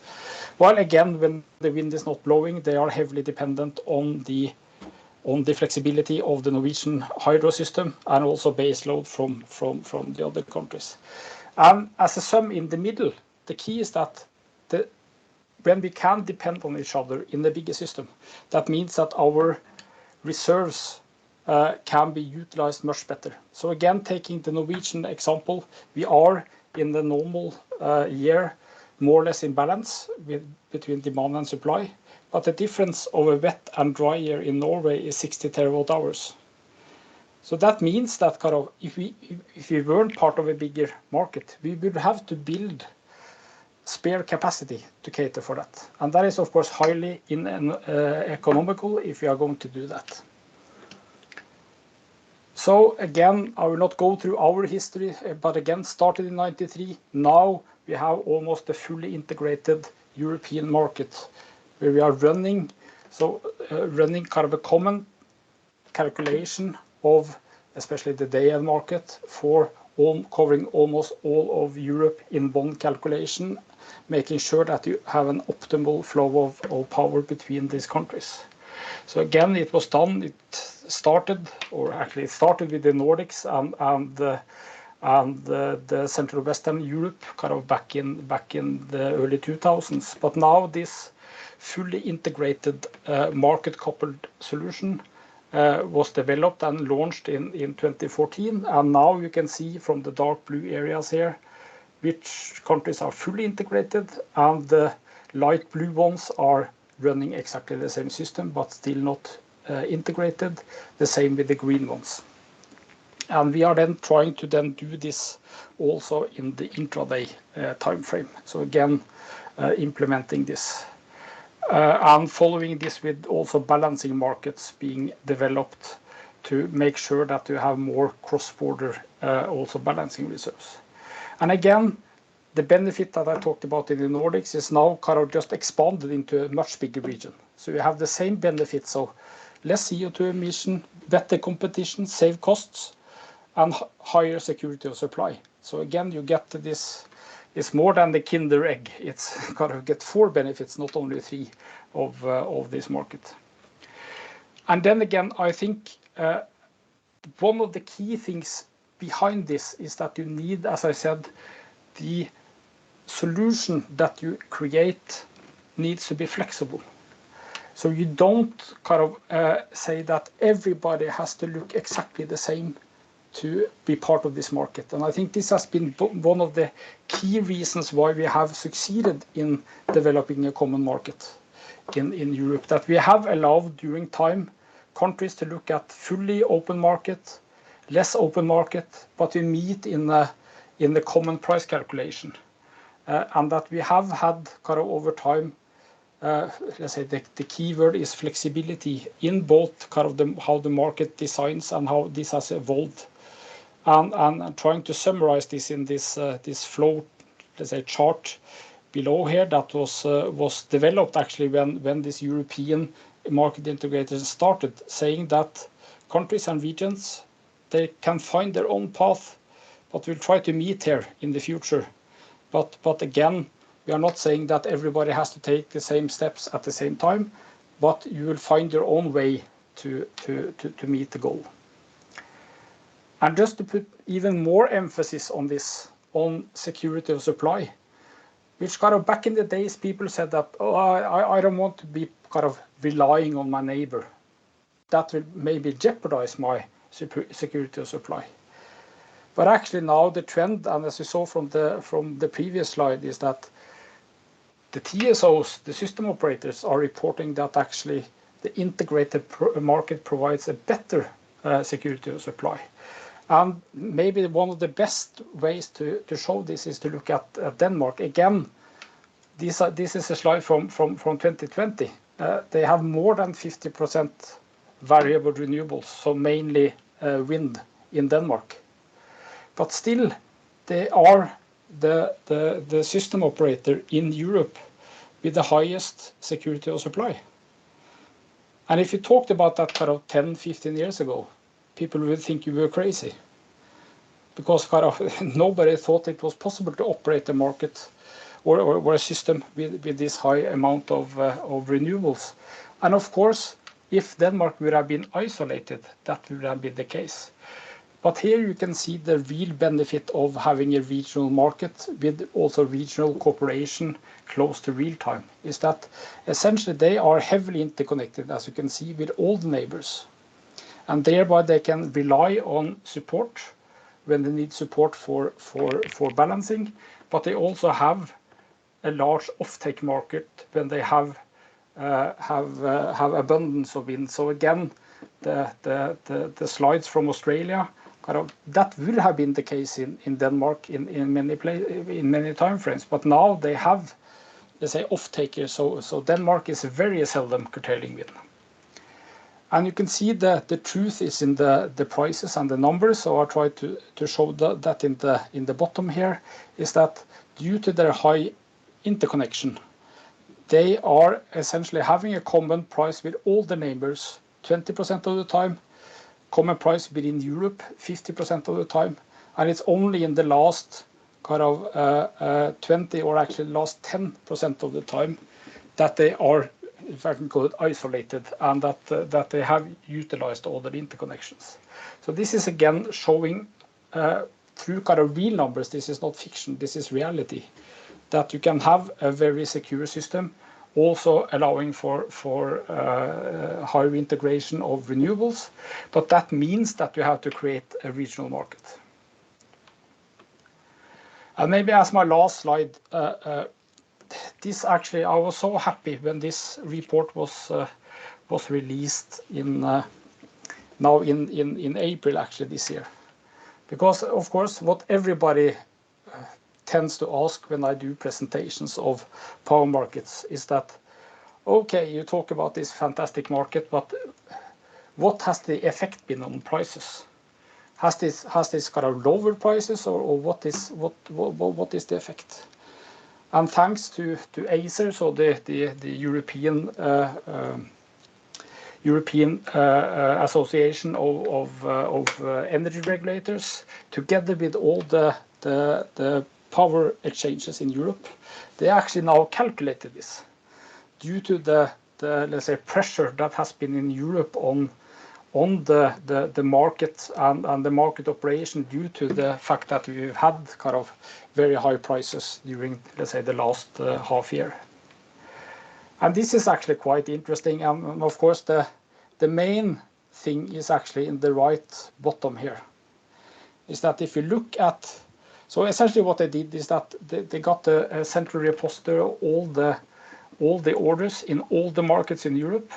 While again, when the wind is not blowing, they are heavily dependent on the flexibility of the Norwegian hydro system and also baseload from the other countries. And as a sum in the middle, the key is that when we can depend on each other in the bigger system, that means that our reserves can be utilized much better. So again, taking the Norwegian example, we are in the normal year more or less in balance between demand and supply. But the difference of a wet and dry year in Norway is 60 terawatt hours. So that means that if we weren't part of a bigger market, we would have to build spare capacity to cater for that. And that is, of course, highly economical if we are going to do that. So again, I will not go through our history, but again, started in 93. Now we have almost a fully integrated European market where we are running a common calculation of especially the day-ahead market for covering almost all of Europe in one calculation, making sure that you have an optimal flow of power between these countries. So again, it was done. It started with the Nordics and the Central Western Europe back in the early 2000s. But now this fully integrated market-coupled solution was developed and launched in 2014. And now you can see from the dark blue areas here which countries are fully integrated, and the light blue ones are running exactly the same system but still not integrated. The same with the green ones. And we are then trying to do this also in the intraday time frame. So again, implementing this. And following this with also balancing markets being developed to make sure that you have more cross-border also balancing reserves. And again, the benefit that I talked about in the Nordics is now just expanded into a much bigger region. So you have the same benefits of less CO2 emission, better competition, save costs, and higher security of supply. So again, you get this. It's more than the Kinder egg. It's get 4 benefits, not only 3 of this market. And then again, I think one of the key things behind this is that you need, as I said, the solution that you create needs to be flexible. So you don't say that everybody has to look exactly the same to be part of this market. And I think this has been one of the key reasons why we have succeeded in developing a common market in Europe, that we have allowed during time countries to look at fully open market, less open market, but we meet in the common price calculation. And that we have had over time, let's say the key word is flexibility in both how the market designs and how this has evolved. And trying to summarize this in this flow let's say, chart below here that was developed actually when this European market integrators started, saying that countries and regions, they can find their own path, but we'll try to meet here in the future. But again, we are not saying that everybody has to take the same steps at the same time, but you will find your own way to meet the goal. And just to put even more emphasis on this, on security of supply, which kind of back in the days people said that, oh, I don't want to be kind of relying on my neighbor. That will maybe jeopardize my security of supply. But actually now the trend, and as you saw from the previous slide, is that the TSOs, the system operators, are reporting that actually the integrated market provides a better security of supply. And maybe one of the best ways to show this is to look at Denmark. Again, this is a slide from 2020. They have more than 50% variable renewables, so mainly wind in Denmark. But still, they are the system operator in Europe with the highest security of supply. And if you talked about that kind of 10, 15 years ago, people would think you were crazy, because kind of nobody thought it was possible to operate a market or a system with this high amount of renewables. And of course, if Denmark would have been isolated, that would have been the case. But here you can see the real benefit of having a regional market with also regional cooperation close to real time, is that essentially they are heavily interconnected, as you can see, with all the neighbors. And thereby they can rely on support when they need support for balancing, but they also have a large offtake market when they have abundance of wind. So again, the slides from Australia, kind of, that will have been the case in Denmark in many time frames, but now they have, let's say, off-takers. So Denmark is very seldom curtailing wind. And you can see that the truth is in the prices and the numbers. So I try to show that in the bottom here, is that due to their high interconnection, they are essentially having a common price with all the neighbors 20% of the time, common price within Europe 50% of the time, and it's only in the last kind of 20 or actually last 10% of the time that they are, if I can call it, isolated, and that they have utilized all the interconnections. So this is again showing through kind of real numbers. This is not fiction, this is reality, that you can have a very secure system, also allowing for higher integration of renewables, but that means that you have to create a regional market. And maybe as my last slide, this actually, I was so happy when this report was released now in April actually this year, because of course what everybody tends to ask when I do presentations of power markets is that, okay, you talk about this fantastic market, but what has the effect been on prices? Has this kind of lower prices, or what is the effect? And thanks to ACER, so the European Association of Energy Regulators, together with all the power exchanges in Europe, they actually now calculated this due to the let's say pressure that has been in Europe on the market and the market operation, due to the fact that we've had kind of very high prices during, let's say, the last half year. And this is actually quite interesting, and of course the main thing is actually in the right bottom here, is that if you look at, so essentially what they did is that they got a central repository of all the orders in all the markets in Europe.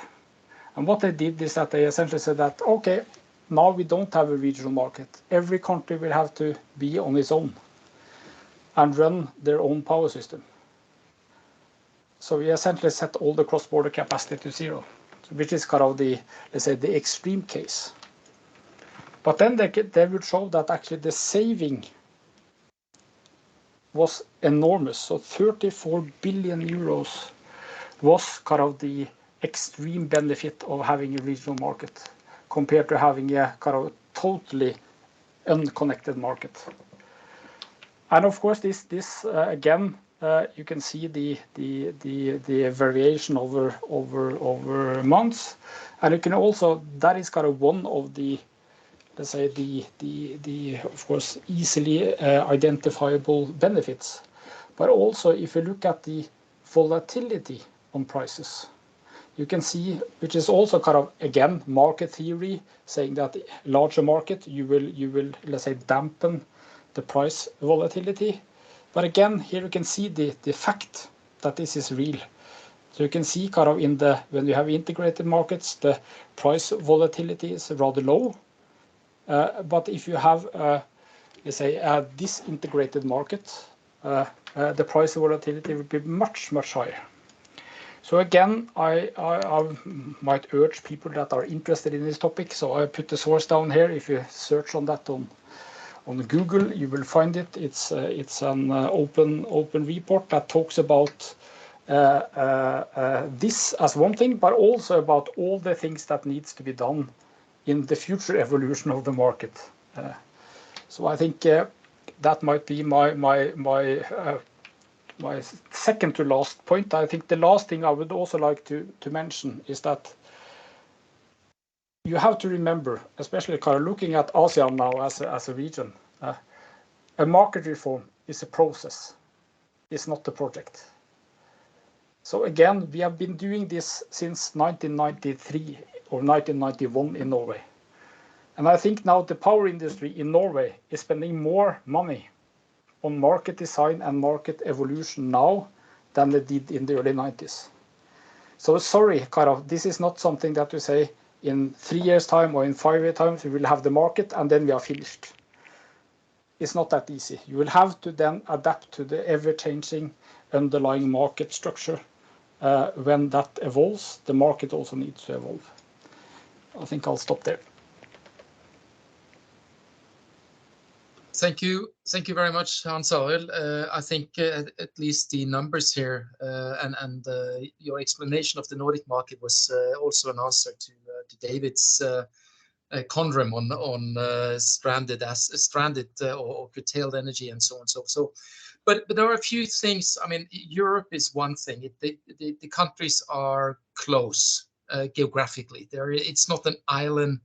And what they did is that they essentially said that, okay, now we don't have a regional market. Every country will have to be on its own and run their own power system. So we essentially set all the cross-border capacity to zero, which is kind of the, let's say, the extreme case. But then they would show that actually the saving was enormous. So 34 billion euros was kind of the extreme benefit of having a regional market compared to having a kind of totally unconnected market. And of course, this again, you can see the variation over months, and you can also, that is kind of one of the, let's say, the of course easily identifiable benefits. But also, if you look at the volatility on prices, you can see, which is also kind of again market theory, saying that larger market you will let's say dampen the price volatility. But again, here you can see the fact that this is real. So you can see kind of in the, when you have integrated markets, the price volatility is rather low. But if you have, let's say, a disintegrated market, the price volatility would be much higher. So again, I might urge people that are interested in this topic. So I put the source down here. If you search on that on Google, you will find it. It's an open report that talks about this as one thing, but also about all the things that needs to be done in the future evolution of the market. So I think that might be my second to last point. I think the last thing I would also like to mention is that you have to remember, especially kind of looking at ASEAN now as a region, a market reform is a process. It's not a project. So again, we have been doing this since 1993 or 1991 in Norway. And I think now the power industry in Norway is spending more money on market design and market evolution now than they did in the early 90s. So sorry, kind of, this is not something that we say in 3 years' time or in 5 years' time we will have the market and then we are finished. It's not that easy. You will have to then adapt to the ever-changing underlying market structure. When that evolves, the market also needs to evolve. I think I'll stop there. Thank you very much, Hans-Arild. I think at least the numbers here and your explanation of the Nordic market was also an answer to David's conundrum on stranded or curtailed energy and so on. So, but there are a few things. I mean, Europe is one thing. The countries are close geographically. It's not an island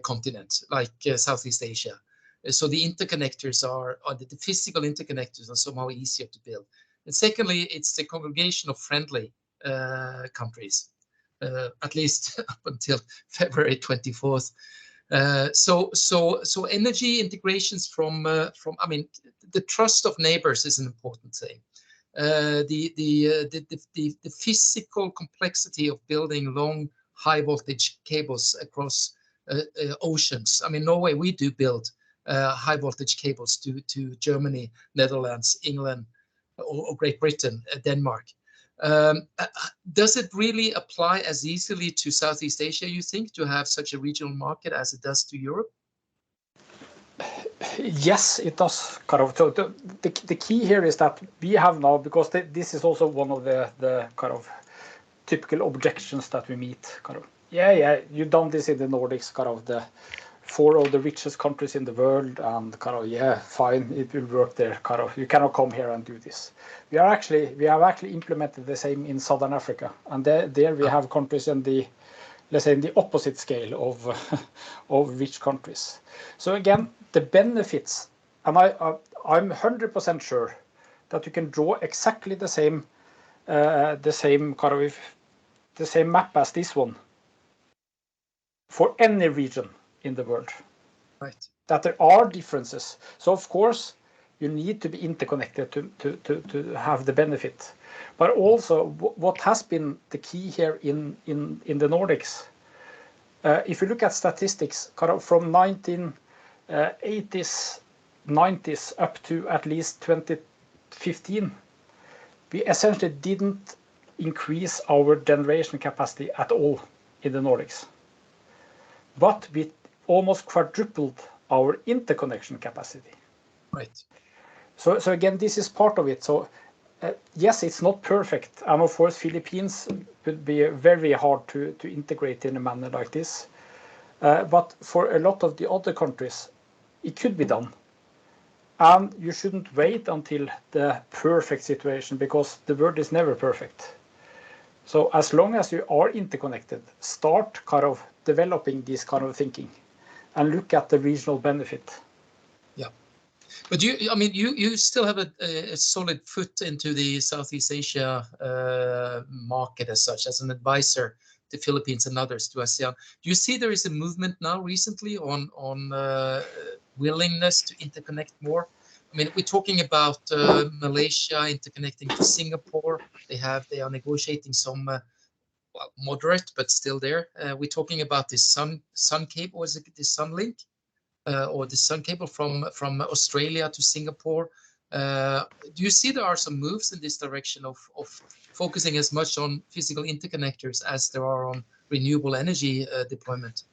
continent like Southeast Asia. So the interconnectors are the physical interconnectors are somehow easier to build. And secondly, it's the congregation of friendly countries, at least up until February 24th. So energy integrations from I mean, the trust of neighbors is an important thing. The physical complexity of building long high voltage cables across oceans. I mean, Norway, we do build high voltage cables to Germany, Netherlands, England, or Great Britain, Denmark. Does it really apply as easily to Southeast Asia, you think, to have such a regional market as it does to Europe? Yes, it does. Kind of. So the key here is that we have now, because this is also one of the kind of typical objections that we meet. Kind of, yeah, you've done this in the Nordics, kind of the 4 of the richest countries in the world, and kind of, yeah, fine, it will work there. Kind of, you cannot come here and do this. We have actually implemented the same in Southern Africa, and there we have countries in the, let's say, in the opposite scale of rich countries. So again, the benefits, and I'm 100% sure that you can draw exactly the same kind of the same map as this one for any region in the world. Right. That there are differences. So of course you need to be interconnected to have the benefit. But also what has been the key here in the Nordics, if you look at statistics kind of from 1980s, 90s up to at least 2015, we essentially didn't increase our generation capacity at all in the Nordics. But we almost quadrupled our interconnection capacity. Right. So again, this is part of it. So yes, it's not perfect, and of course, Philippines would be very hard to integrate in a manner like this. But for a lot of the other countries, it could be done. And you shouldn't wait until the perfect situation, because the world is never perfect. So as long as you are interconnected, start kind of developing this kind of thinking and look at the regional benefit. Yeah. But I mean, you still have a solid foot into the Southeast Asia market as such, as an advisor to Philippines and others, to ASEAN. Do you see there is a movement now recently on willingness to interconnect more? I mean, we're talking about Malaysia interconnecting to Singapore. They are negotiating some well, moderate, but still there. We're talking about the sun cable, is it the Sunlink? Or the sun cable from Australia to Singapore. Do you see there are some moves in this direction of focusing as much on physical interconnectors as there are on renewable energy deployment?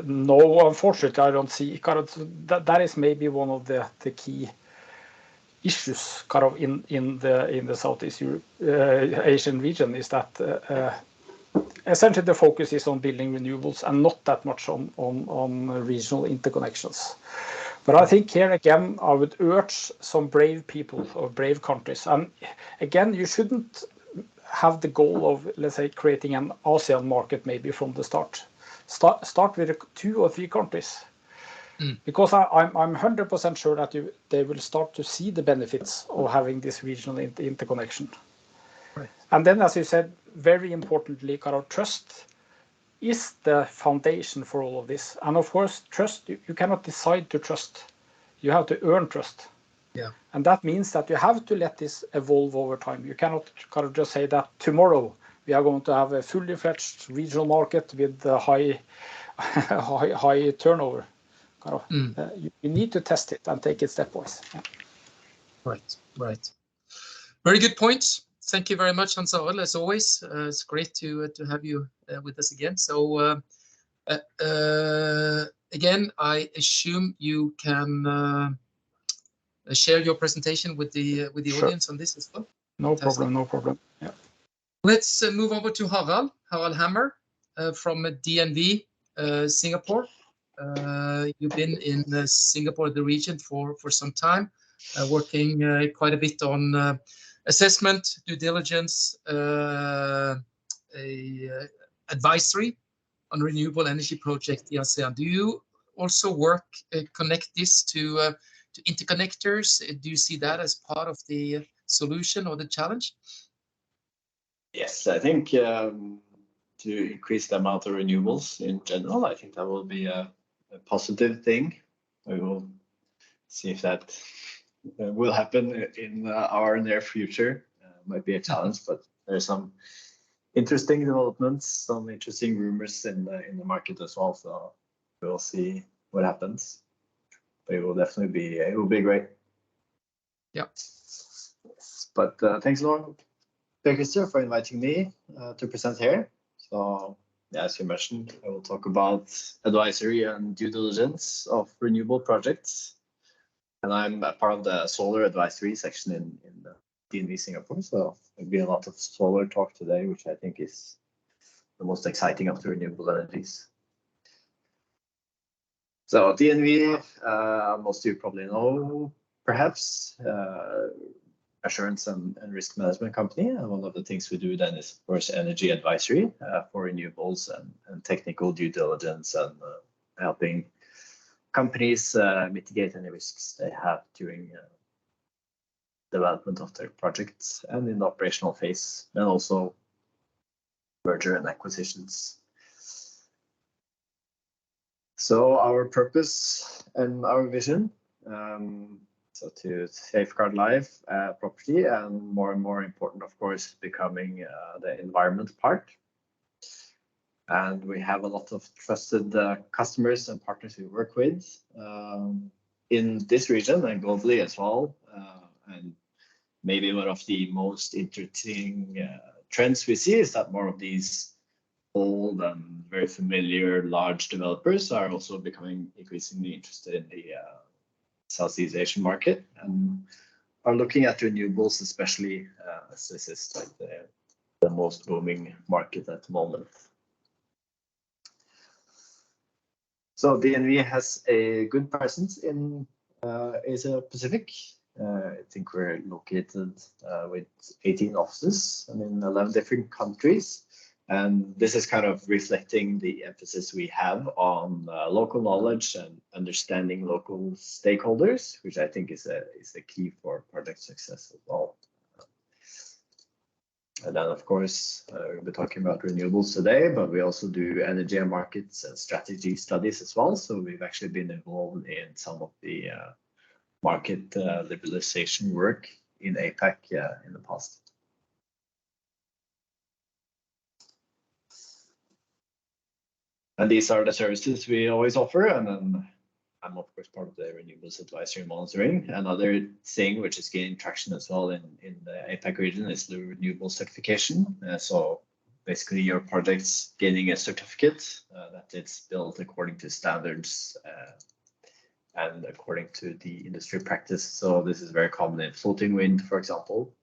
No, unfortunately, I don't see. Kind of, that is maybe one of the key issues kind of in the Southeast Asian region, is that essentially the focus is on building renewables and not that much on regional interconnections. But I think here again, I would urge some brave people or brave countries. And again, you shouldn't have the goal of, let's say, creating an ASEAN market maybe from the start. Start with 2 or 3 countries. Because I'm 100% sure that they will start to see the benefits of having this regional interconnection. Right. And then, as you said, very importantly, kind of trust is the foundation for all of this. And of course, trust, you cannot decide to trust. You have to earn trust. Yeah. And that means that you have to let this evolve over time. You cannot kind of just say that tomorrow we are going to have a fully fledged regional market with high turnover. Kind of, you need to test it and take it stepwise. Yeah. Right. Very good points. Thank you very much, Hans Arild, as always. It's great to have you with us again. So again, I assume you can share your presentation with the Sure. audience on this as well. No Fantastic. problem. Yeah. Let's move over to Harald Hammer from DNV Singapore. You've been in Singapore, the region, for some time, working quite a bit on assessment, due diligence, advisory on renewable energy project in ASEAN. Do you also connect this to interconnectors? Do you see that as part of the solution or the challenge? Yes, I think to increase the amount of renewables in general, I think that will be a positive thing. We will see if that will happen in our near future. Might be a challenge, but there's some interesting developments, some interesting rumors in the market as well. So we'll see what happens. But it will definitely be great. Yeah. But thanks a lot, Christer, for inviting me to present here. So yeah, as you mentioned, I will talk about advisory and due diligence of renewable projects. And I'm a part of the solar advisory section in the DNV Singapore. So there'll be a lot of solar talk today, which I think is the most exciting of the renewable energies. So DNV, most of you probably know, perhaps, assurance and risk management company. And one of the things we do then is, of course, energy advisory for renewables and technical due diligence and helping companies mitigate any risks they have during development of their projects and in the operational phase, and also merger and acquisitions. So our purpose and our vision, so to safeguard life, property, and more important, of course, becoming the environment part. And we have a lot of trusted customers and partners we work with in this region and globally as well. And maybe one of the most interesting trends we see is that more of these old and very familiar large developers are also becoming increasingly interested in the Southeast Asian market, and are looking at renewables, especially as this is like the most booming market at the moment. So DNV has a good presence in Asia Pacific. I think we're located with 18 offices and in 11 different countries. And this is kind of reflecting the emphasis we have on local knowledge and understanding local stakeholders, which I think is a key for project success as well. And then, of course, we'll be talking about renewables today, but we also do energy and markets and strategy studies as well. So we've actually been involved in some of the market liberalization work in APAC in the past. And these are the services we always offer. And then I'm, of course, part of the renewables advisory monitoring. Another thing which is gaining traction as well in the APAC region is the renewable certification. So basically your project's gaining a certificate that it's built according to standards and according to the industry practice. So this is very common in floating wind, for example,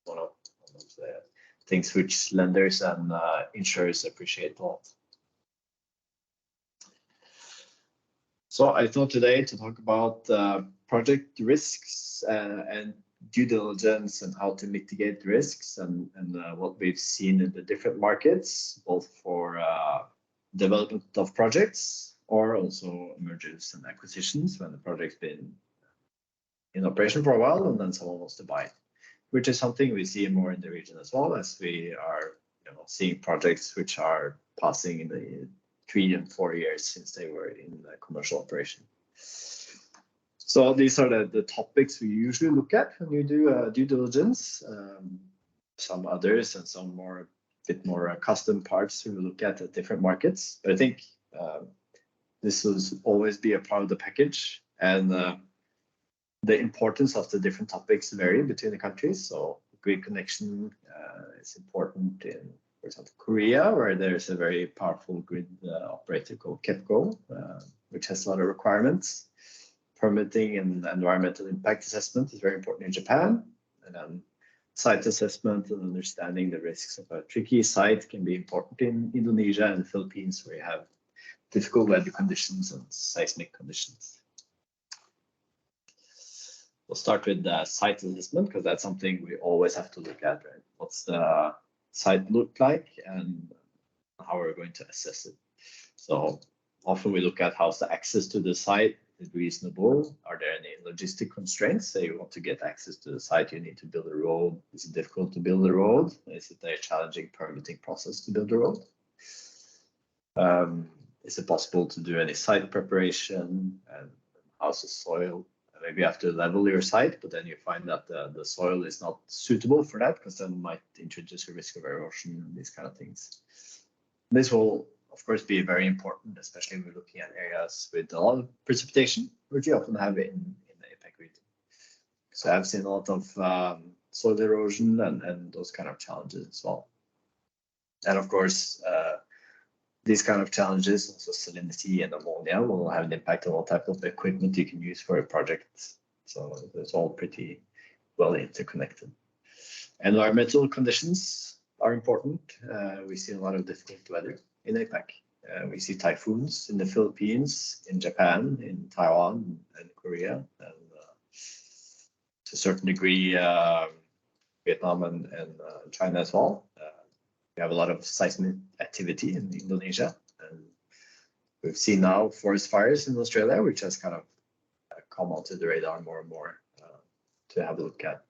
one of the things which lenders and insurers appreciate a lot. So I thought today to talk about project risks and due diligence and how to mitigate risks and what we've seen in the different markets, both for development of projects or also mergers and acquisitions when the project's been in operation for a while and then someone wants to buy it, which is something we see more in the region as well, as we are seeing projects which are passing in the 3 and 4 years since they were in commercial operation. So these are the topics we usually look at when we do due diligence. Some others and some bit more custom parts we look at different markets. But I think this will always be a part of the package, and the importance of the different topics vary between the countries. So grid connection is important in, for example, Korea, where there's a very powerful grid operator called KEPCO, which has a lot of requirements. Permitting and environmental impact assessment is very important in Japan. And then site assessment and understanding the risks of a tricky site can be important in Indonesia and the Philippines, where you have difficult weather conditions and seismic conditions. We'll start with the site assessment, because that's something we always have to look at, right? What's the site look like and how we're going to assess it. So often we look at how's the access to the site, is it reasonable? Are there any logistic constraints? Say you want to get access to the site, you need to build a road. Is it difficult to build a road? Is it a challenging permitting process to build a road? Is it possible to do any site preparation? And how's the soil? Maybe you have to level your site, but then you find that the soil is not suitable for that, because then it might introduce a risk of erosion and these kind of things. This will, of course, be very important, especially when we're looking at areas with a lot of precipitation, which you often have in the APAC region. So I've seen a lot of soil erosion and those kind of challenges as well. And of course, these kind of challenges, also salinity and ammonia, will have an impact on what type of equipment you can use for a project. So it's all pretty well interconnected. Environmental conditions are important. We see a lot of difficult weather in APAC. We see typhoons in the Philippines, in Japan, in Taiwan, and Korea, and to a certain degree, Vietnam and China as well. We have a lot of seismic activity in Indonesia, and we've seen now forest fires in Australia, which has kind of come onto the radar more and more to have a look at,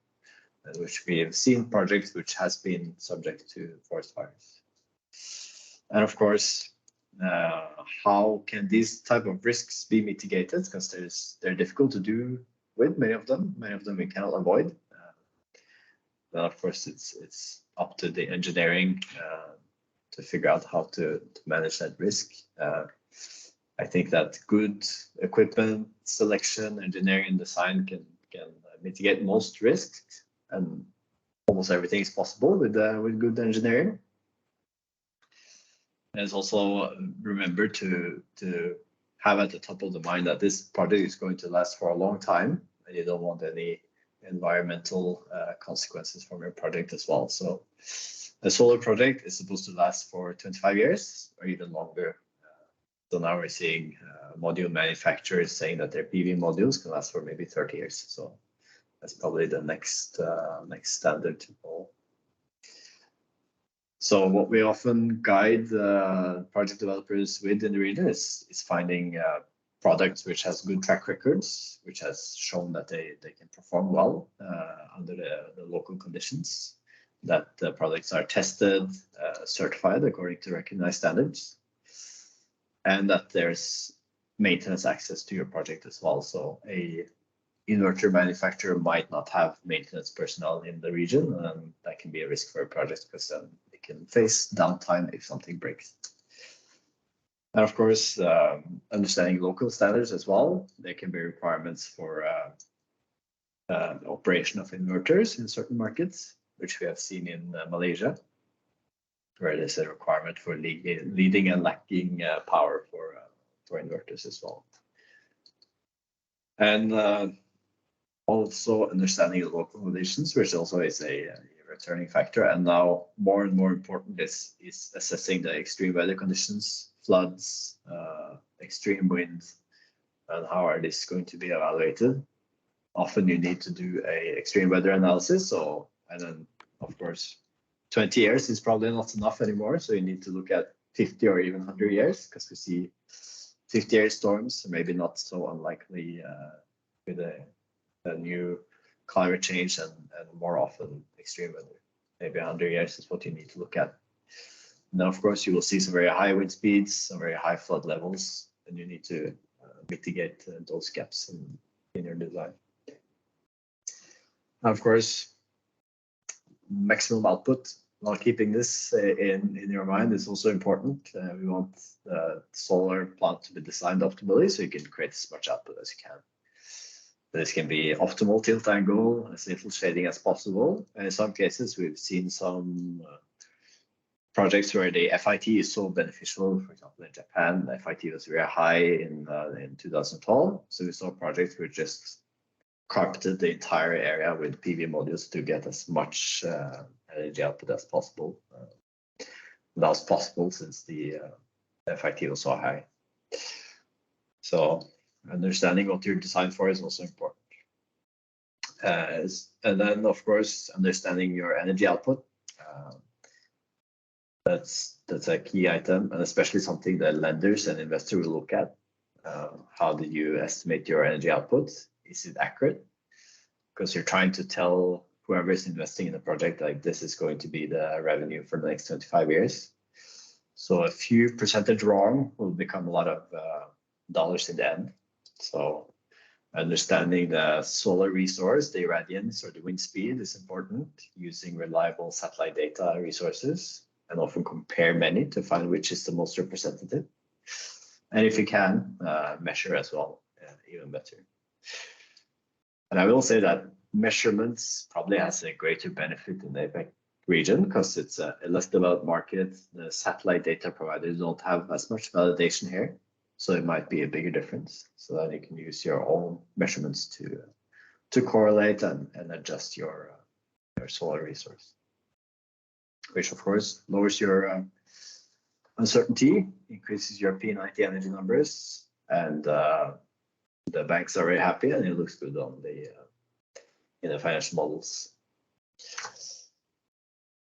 and which we have seen projects which has been subject to forest fires. And of course, how can these type of risks be mitigated? Because they're difficult to do with many of them we cannot avoid. Then of course it's up to the engineering to figure out how to manage that risk. I think that good equipment selection, engineering and design can mitigate most risks, and almost everything is possible with good engineering. And it's also remember to have at the top of the mind that this project is going to last for a long time, and you don't want any environmental consequences from your project as well. So a solar project is supposed to last for 25 years or even longer. So now we're seeing module manufacturers saying that their PV modules can last for maybe 30 years. So that's probably the next standard to follow. So what we often guide project developers with in the region is finding products which has good track records, which has shown that they can perform well under the local conditions, that the products are tested, certified according to recognized standards, and that there's maintenance access to your project as well. So a inverter manufacturer might not have maintenance personnel in the region, and that can be a risk for a project because then it can face downtime if something breaks. And of course, understanding local standards as well. There can be requirements for operation of inverters in certain markets, which we have seen in Malaysia, where there's a requirement for leading and lacking power for inverters as well. And also understanding the local conditions, which also is a returning factor. And now more and more important is assessing the extreme weather conditions, floods, extreme winds, and how are these going to be evaluated. Often you need to do a extreme weather analysis. So, and then of course, 20 years is probably not enough anymore. So you need to look at 50 or even 100 years, because we see 50-year storms, maybe not so unlikely with a new climate change and more often extreme weather. Maybe 100 years is what you need to look at. And then of course you will see some very high wind speeds, some very high flood levels, and you need to mitigate those gaps in your design. And of course, maximum output, while keeping this in your mind, is also important. We want the solar plant to be designed optimally so you can create as much output as you can. This can be optimal tilt angle, as little shading as possible. And in some cases, we've seen some projects where the FIT is so beneficial. For example, in Japan, the FIT was very high in 2012. So we saw projects where just carpeted the entire area with PV modules to get as much energy output as possible. That was possible since the FIT was so high. So understanding what you're designed for is also important. And then, of course, understanding your energy output. That's a key item, and especially something that lenders and investors will look at. How do you estimate your energy output? Is it accurate? Because you're trying to tell whoever is investing in the project, like, this is going to be the revenue for the next 25 years. So a few percentage wrong will become a lot of dollars in the end. So understanding the solar resource, the irradiance or the wind speed is important, using reliable satellite data resources, and often compare many to find which is the most representative. And if you can, measure as well, even better. And I will say that measurements probably has a greater benefit in the APAC region because it's a less developed market. The satellite data providers don't have as much validation here. So it might be a bigger difference, so that you can use your own measurements to correlate and adjust your solar resource, which of course lowers your uncertainty, increases your P90 energy numbers, and the banks are very happy, and it looks good on the in the financial models.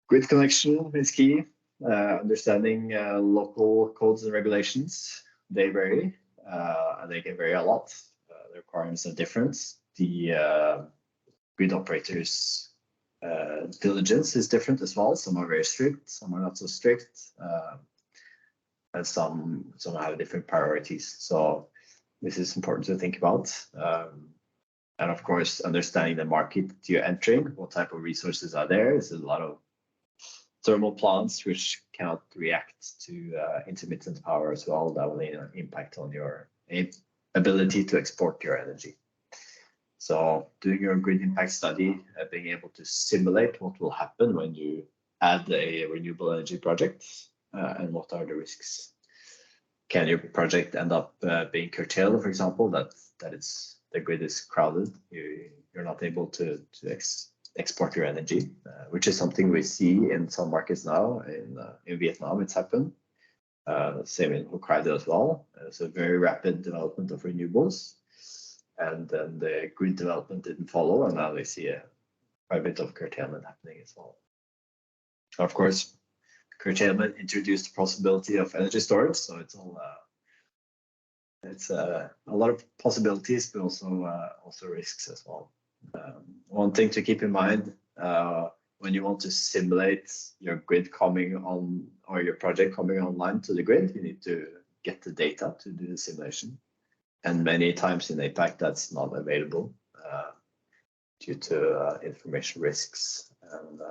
Grid connection is key. Understanding local codes and regulations. They vary, and they can vary a lot. The requirements are different. The grid operators' diligence is different as well. Some are very strict, some are not so strict, and some have different priorities. So this is important to think about. And of course, understanding the market you're entering, what type of resources are there. There's a lot of thermal plants which cannot react to intermittent power as well. That will impact on your ability to export your energy. So doing your grid impact study, being able to simulate what will happen when you add a renewable energy project and what are the risks. can your project end up being curtailed, for example, that the grid is crowded, you're not able to export your energy, which is something we see in some markets now. In Vietnam, it's happened. Same in Hokkaido as well. It's a very rapid development of renewables, and then the grid development didn't follow, and now they see quite a bit of curtailment happening as well. Of course, curtailment introduced the possibility of energy storage, so it's all a lot of possibilities, but also risks as well. One thing to keep in mind when you want to simulate your grid coming on, or your project coming online to the grid, you need to get the data to do the simulation. And many times in APAC, that's not available due to information risks and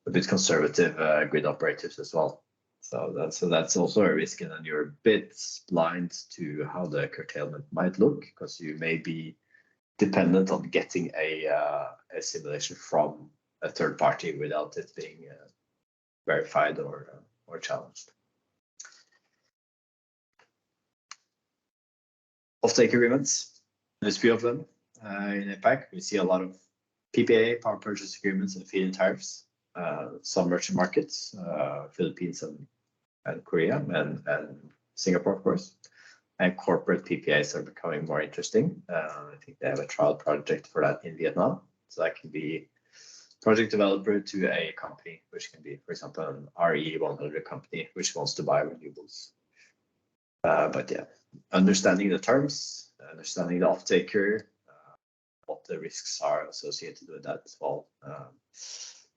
a bit conservative grid operators as well. So that's also a risk, and then you're a bit blind to how the curtailment might look, because you may be dependent on getting a simulation from a third party without it being verified or challenged. Offtake agreements, there's a few of them in APAC. We see a lot of PPA, power purchase agreements, and feed-in tariffs. Some merchant markets, Philippines and Korea and Singapore, of course. And corporate PPAs are becoming more interesting. I think they have a trial project for that in Vietnam. So that can be project developer to a company, which can be, for example, an RE100 company, which wants to buy renewables. But yeah, understanding the terms, understanding the off-taker, what the risks are associated with that as well.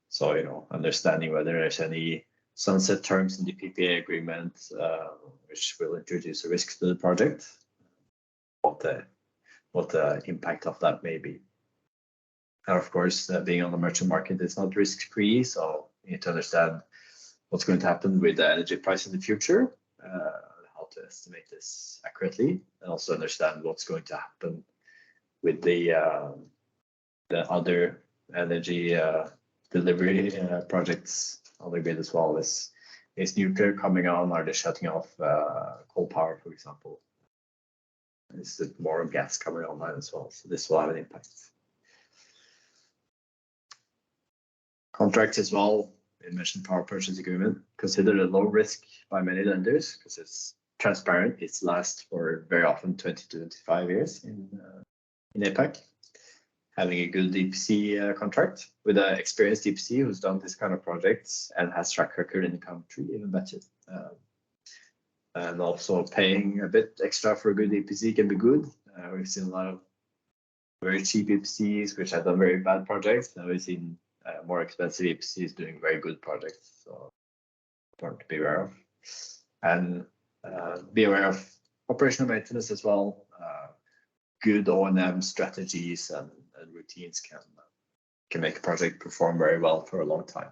So, you know, understanding whether there's any sunset terms in the PPA agreement, which will introduce a risk to the project, what the impact of that may be. And of course, being on the merchant market is not risk-free, so you need to understand what's going to happen with the energy price in the future, how to estimate this accurately, and also understand what's going to happen with the other energy delivery projects on the grid as well. Is nuclear coming on? Are they shutting off coal power, for example? Is there more gas coming online as well? So this will have an impact. Contracts as well. We mentioned power purchase agreement, considered a low risk by many lenders because it's transparent. It lasts for very often 20 to 25 years in APAC. Having a good EPC contract with an experienced EPC who's done this kind of projects and has track record in the country, even better. And also paying a bit extra for a good EPC can be good. We've seen a lot of very cheap EPCs which have done very bad projects. Now we've seen more expensive EPCs doing very good projects. So important to be aware of. And be aware of operational maintenance as well. Good O&M strategies and routines can make a project perform very well for a long time.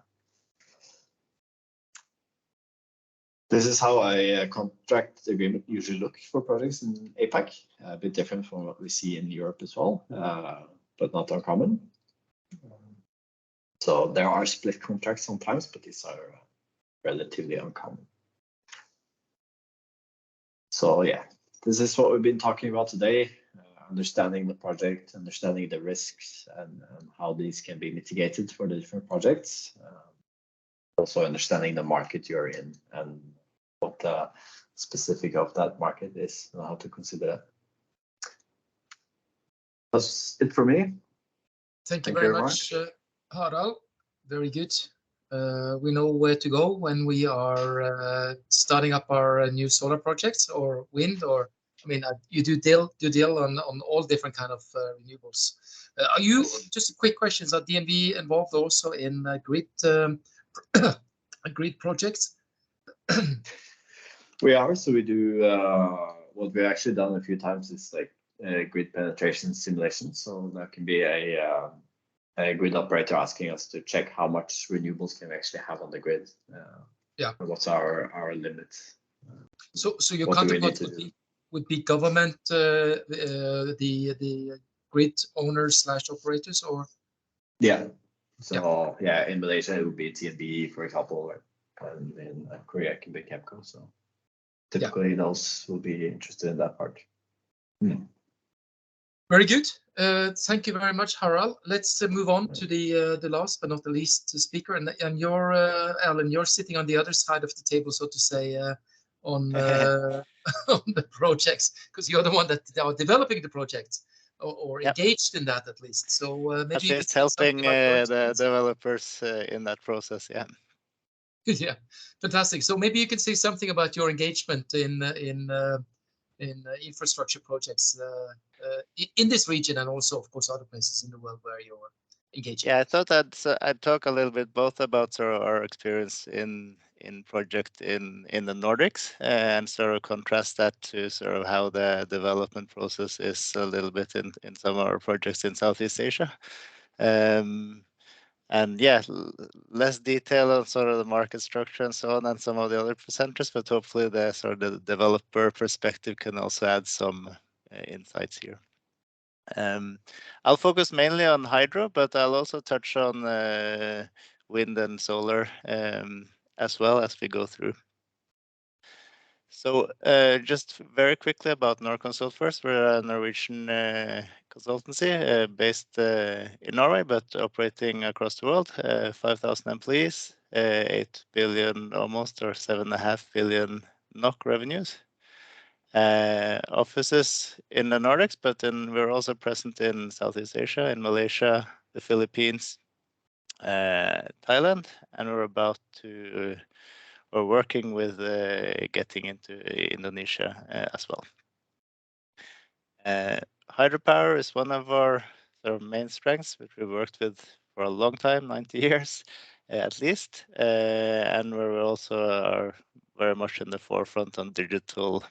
This is how a contract agreement usually looks for projects in APAC. A bit different from what we see in Europe as well, but not uncommon. So there are split contracts sometimes, but these are relatively uncommon. So yeah, this is what we've been talking about today. Understanding the project, understanding the risks, and how these can be mitigated for the different projects. Also understanding the market you're in and what the specific of that market is and how to consider that. That's it for me. Thank you very much, Harald. Very good. We know where to go when we are starting up our new solar projects or wind, or I mean, you do deal on all different kind of renewables. Are you, just a quick question, are DNV involved also in grid grid projects? We are, so we do what we've actually done a few times is like grid penetration simulation. So that can be a grid operator asking us to check how much renewables can we actually have on the grid. Yeah. What's our limit? So your counterpart would be government, the grid owners / operators, or? Yeah. So yeah, in Malaysia it would be TNB, for example, and in Korea it can be KEPCO. So typically those will be interested in that part. Very good. Thank you very much, Harald. Let's move on to the last but not the least speaker. And you're, Alan, you're sitting on the other side of the table, so to say, on, on the projects, because you're the one that are developing the projects or Yep. engaged in that at least. So maybe At you could least say something helping about your the experience. developers in that process. Yeah. Yeah, fantastic. So maybe you can say something about your engagement in infrastructure projects in this region, and also, of course, other places in the world where you're engaging. Yeah, I thought I'd talk a little bit both about sort of our experience in project in the Nordics and sort of contrast that to sort of how the development process is a little bit in some of our projects in Southeast Asia. And yeah, less detail on sort of the market structure and so on than some of the other presenters, but hopefully the sort of the developer perspective can also add some insights here. I'll focus mainly on hydro, but I'll also touch on wind and solar as well as we go through. So just very quickly about Norconsult first. We're a Norwegian consultancy based in Norway, but operating across the world. 5,000 employees, 8 billion almost, or 7.5 billion NOK revenues. Offices in the Nordics, but then we're also present in Southeast Asia, in Malaysia, the Philippines, Thailand, and we're about to we're working with getting into Indonesia as well. Hydropower is one of our sort of main strengths, which we've worked with for a long time, 90 years at least, and we also are very much in the forefront on digital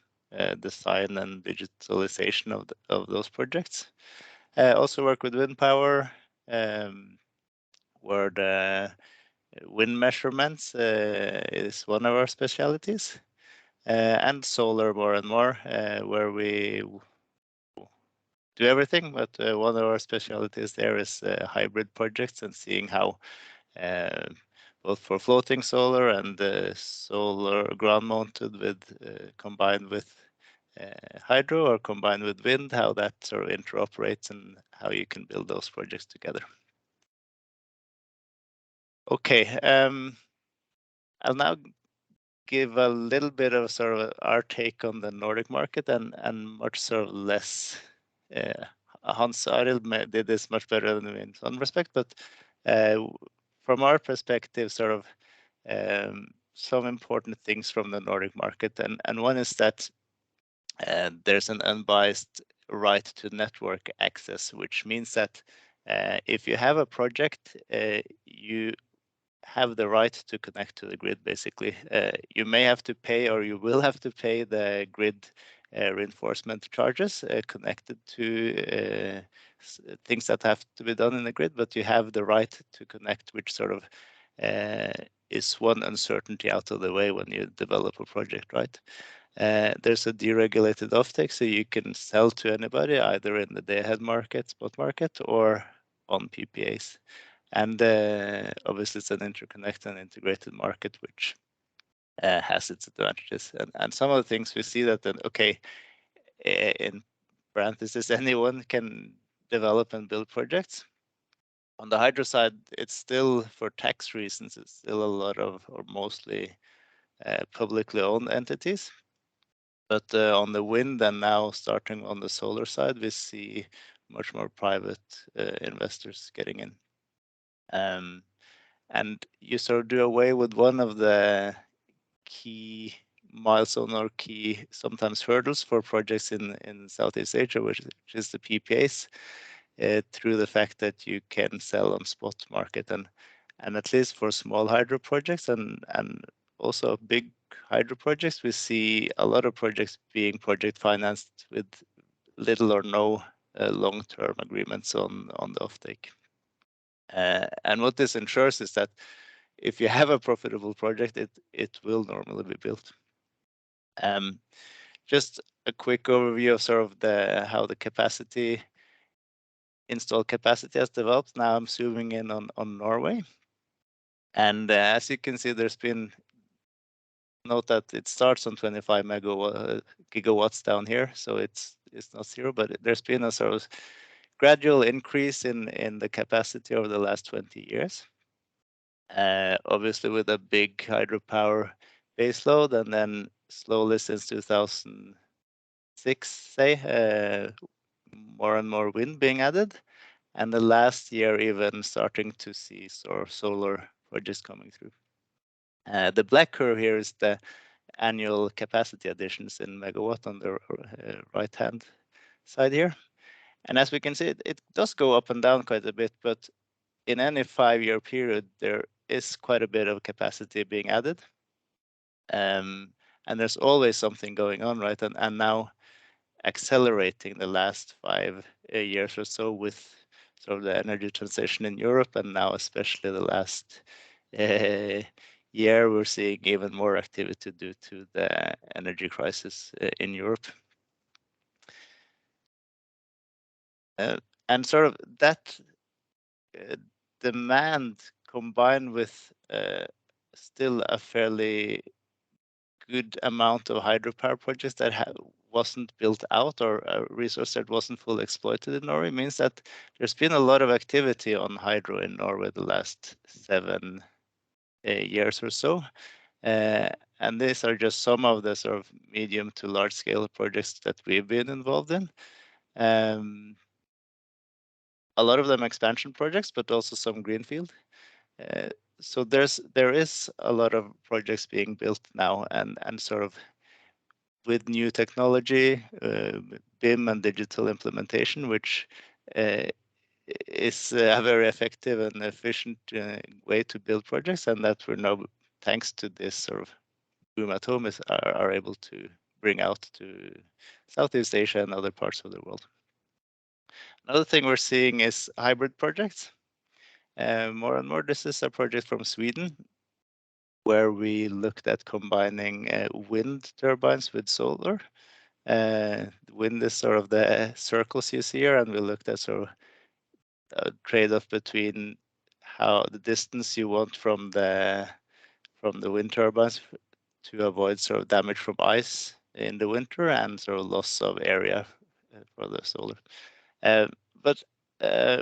design and digitalization of those projects. Also work with wind power, where the wind measurements is one of our specialities, and solar more and more, where we do everything, but one of our specialties there is hybrid projects and seeing how both for floating solar and solar ground mounted with combined with hydro or combined with wind, how that sort of interoperates and how you can build those projects together. Okay, I'll now give a little bit of sort of our take on the Nordic market and much sort of less. Hans Arild did this much better than me in some respect, but from our perspective, sort of some important things from the Nordic market, and one is that there's an unbiased right to network access, which means that if you have a project, you have the right to connect to the grid, basically. You may have to pay, or you will have to pay the grid reinforcement charges connected to things that have to be done in the grid, but you have the right to connect, which sort of is one uncertainty out of the way when you develop a project, right? There's a deregulated offtake, so you can sell to anybody, either in the day-ahead market, spot market, or on PPAs. And obviously, it's an interconnected and integrated market, which has its advantages. And some of the things we see that, then, okay, in parentheses, anyone can develop and build projects. On the hydro side, it's still, for tax reasons, it's still a lot of, or mostly publicly owned entities. But on the wind, and now starting on the solar side, we see much more private investors getting in. And you sort of do away with one of the key milestone or key sometimes hurdles for projects in Southeast Asia, which is the PPAs, through the fact that you can sell on spot market, and at least for small hydro projects and also big hydro projects, we see a lot of projects being project financed with little or no long-term agreements on the offtake. And what this ensures is that if you have a profitable project, it will normally be built. Just a quick overview of sort of how the installed capacity has developed. Now I'm zooming in on Norway. And as you can see, there's been note that it starts on 25 gigawatts down here, so it's not zero, but there's been a sort of gradual increase in the capacity over the last 20 years. Obviously with a big hydropower baseload, and then slowly since 2006, say, more and more wind being added, and the last year even starting to see sort of solar projects coming through. The black curve here is the annual capacity additions in megawatt on the right-hand side here. And as we can see, it does go up and down quite a bit, but in any 5-year period, there is quite a bit of capacity being added. And there's always something going on, right? And now accelerating the last 5 years or so with sort of the energy transition in Europe, and now especially the last year, we're seeing even more activity due to the energy crisis in Europe. And sort of that demand combined with still a fairly good amount of hydropower projects that wasn't built out, or a resource that wasn't fully exploited in Norway, means that there's been a lot of activity on hydro in Norway the last 7 years or so. And these are just some of the sort of medium to large scale projects that we've been involved in. A lot of them expansion projects, but also some greenfield. So there is a lot of projects being built now, and sort of with new technology, BIM and digital implementation, which is a very effective and efficient way to build projects, and that we're now, thanks to this sort of boom at home, are able to bring out to Southeast Asia and other parts of the world. Another thing we're seeing is hybrid projects. More and more, this is a project from Sweden, where we looked at combining wind turbines with solar. Wind is sort of the circles you see here, and we looked at sort of a trade-off between how the distance you want from the wind turbines to avoid sort of damage from ice in the winter, and sort of loss of area for the solar. But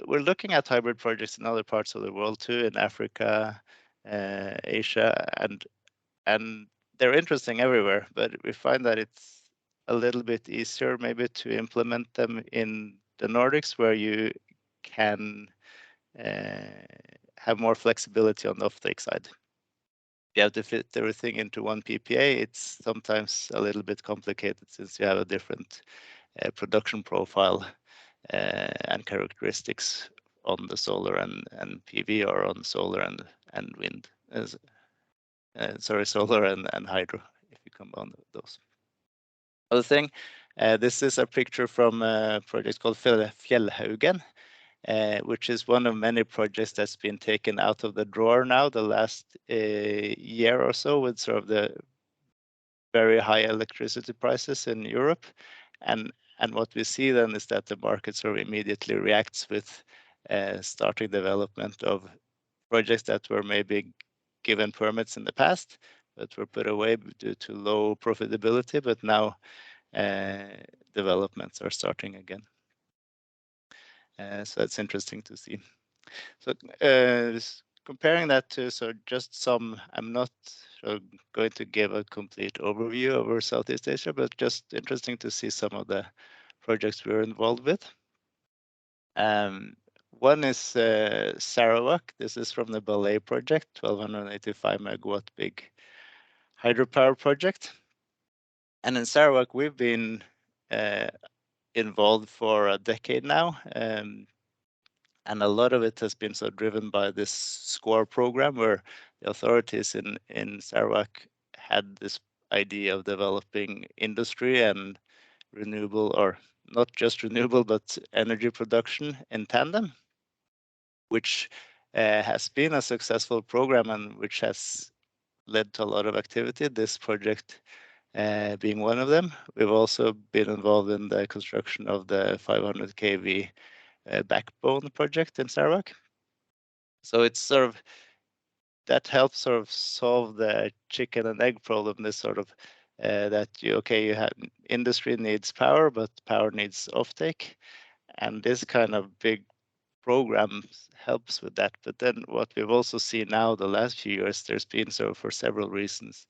we're looking at hybrid projects in other parts of the world too, in Africa, Asia, and they're interesting everywhere, but we find that it's a little bit easier maybe to implement them in the Nordics, where you can have more flexibility on the offtake side. You have to fit everything into one PPA. It's sometimes a little bit complicated, since you have a different production profile and characteristics on the solar and PV, or on solar and wind. Solar and hydro, if you combine those. Other thing, this is a picture from a project called Fjellhaugen, which is one of many projects that's been taken out of the drawer now the last year or so, with sort of the very high electricity prices in Europe. And what we see then is that the market sort of immediately reacts with starting development of projects that were maybe given permits in the past, but were put away due to low profitability, but now developments are starting again. So that's interesting to see. So comparing that to, so just some, I'm not going to give a complete overview over Southeast Asia, but just interesting to see some of the projects we're involved with. One is Sarawak. This is from the Ballet project, 1285 megawatt big hydropower project. And in Sarawak, we've been involved for a decade now. And a lot of it has been so driven by this SCORE program, where the authorities in Sarawak had this idea of developing industry and renewable, or not just renewable, but energy production in tandem, which has been a successful program, and which has led to a lot of activity, this project being one of them. We've also been involved in the construction of the 500 kV backbone project in Sarawak. So it's sort of that helps sort of solve the chicken and egg problem. This sort of that you have industry needs power, but power needs offtake, and this kind of big program helps with that. But then what we've also seen now the last few years, there's been for several reasons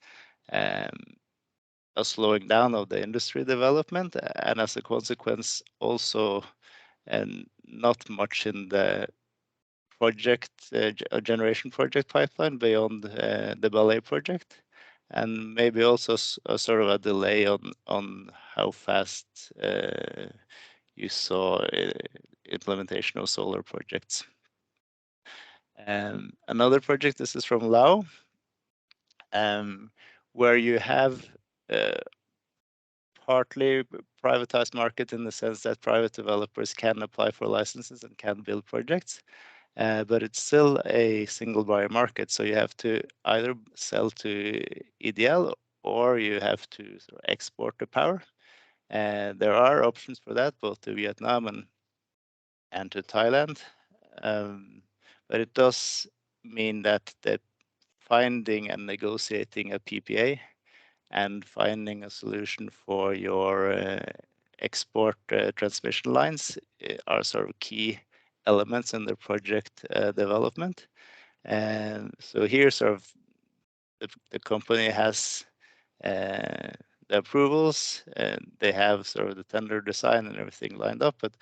a slowing down of the industry development, and as a consequence also and not much in the project generation project pipeline beyond the Ballet project, and maybe also a sort of a delay on how fast you saw implementation of solar projects. Another project, this is from Lao, where you have partly privatized market in the sense that private developers can apply for licenses and can build projects, but it's still a single buyer market. So you have to either sell to EDL or you have to sort of export the power. And there are options for that, both to Vietnam and to Thailand. But it does mean that the finding and negotiating a PPA and finding a solution for your export transmission lines are sort of key elements in the project development. And so here sort of the company has the approvals, and they have sort of the tender design and everything lined up, but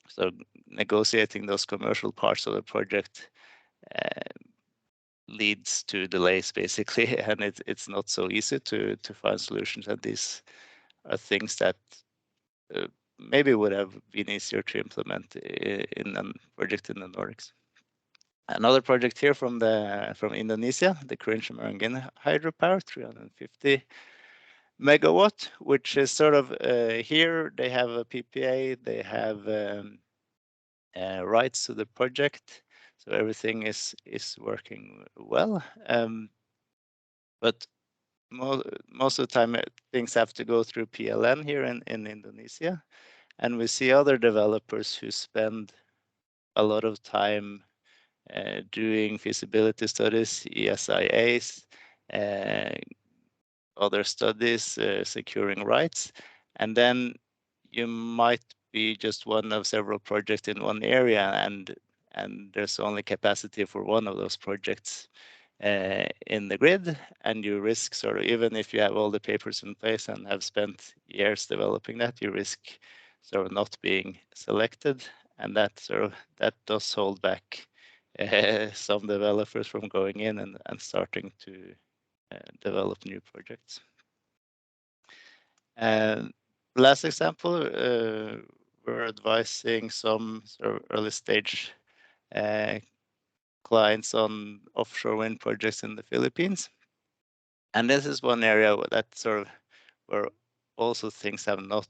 so negotiating those commercial parts of the project leads to delays basically, and it's not so easy to find solutions. And these are things that maybe would have been easier to implement in a project in the Nordics. Another project here from Indonesia, the Kerinci Maringin hydropower, 350 megawatt, which is sort of here they have a PPA, they have rights to the project, so everything is working well. But most of the time things have to go through PLN here in Indonesia, and we see other developers who spend a lot of time doing feasibility studies, ESIAs, other studies, securing rights, and then you might be just one of several projects in one area, and there's only capacity for one of those projects in the grid, and you risk sort of, even if you have all the papers in place and have spent years developing that, you risk sort of not being selected, and that does hold back some developers from going in and starting to develop new projects. And last example, we're advising some sort of early stage clients on offshore wind projects in the Philippines. And this is one area that sort of where also things have not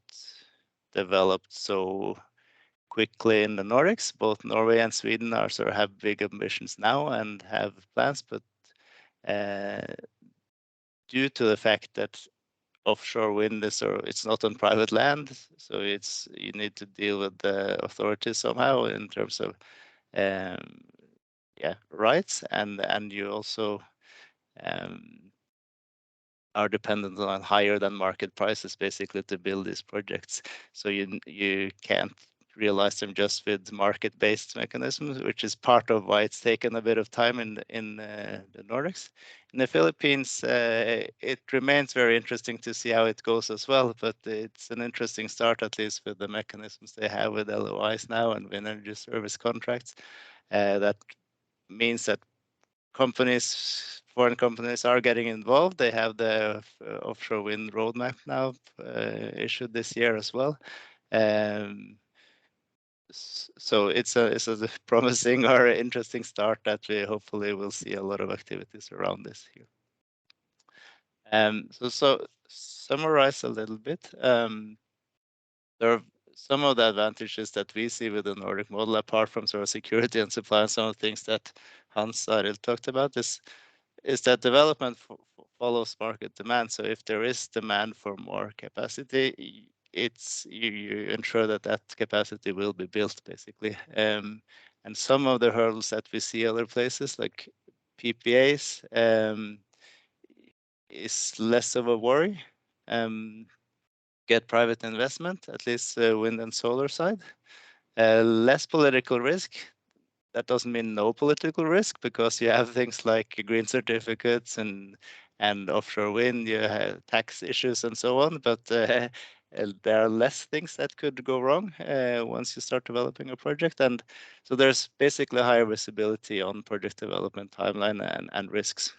developed so quickly in the Nordics. Both Norway and Sweden are sort of have big ambitions now and have plans, but due to the fact that offshore wind is it's not on private land, so you need to deal with the authorities somehow in terms of rights, and you also are dependent on higher than market prices basically to build these projects. So you can't realize them just with market-based mechanisms, which is part of why it's taken a bit of time in the Nordics. In the Philippines, it remains very interesting to see how it goes as well, but it's an interesting start, at least with the mechanisms they have with LOIs now and with energy service contracts. That means that foreign companies are getting involved. They have the offshore wind roadmap now issued this year as well. So it's a promising or interesting start that we hopefully will see a lot of activities around this here. So summarize a little bit. There are some of the advantages that we see with the Nordic model, apart from sort of security and supply and some of the things that Hans Arild talked about, is that development follows market demand. So if there is demand for more capacity, you ensure that capacity will be built basically, and And some of the hurdles that we see other places, like PPAs, is less of a worry. Get private investment, at least wind and solar side. Less political risk. That doesn't mean no political risk, because you have things like green certificates and offshore wind, you have tax issues and so on, but there are less things that could go wrong once you start developing a project. And so there's basically higher visibility on project development timeline and risks.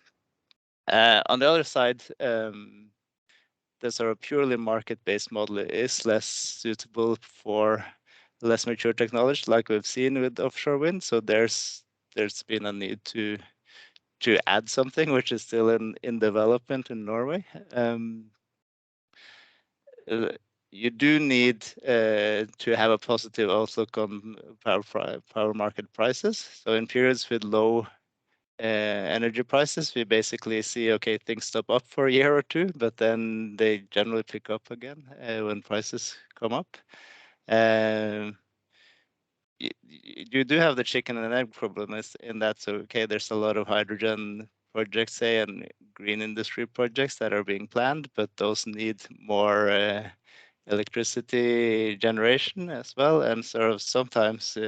On the other side, the sort of purely market-based model is less suitable for less mature technology, like we've seen with offshore wind. So there's been a need to add something which is still in development in Norway. You do need to have a positive outlook on power market prices. So in periods with low energy prices, we basically see, okay, things stop up for a year or two, but then they generally pick up again when prices come up. You do have the chicken and egg problem in that. So, okay, there's a lot of hydrogen projects, say, and green industry projects that are being planned, but those need more electricity generation as well. And sort of sometimes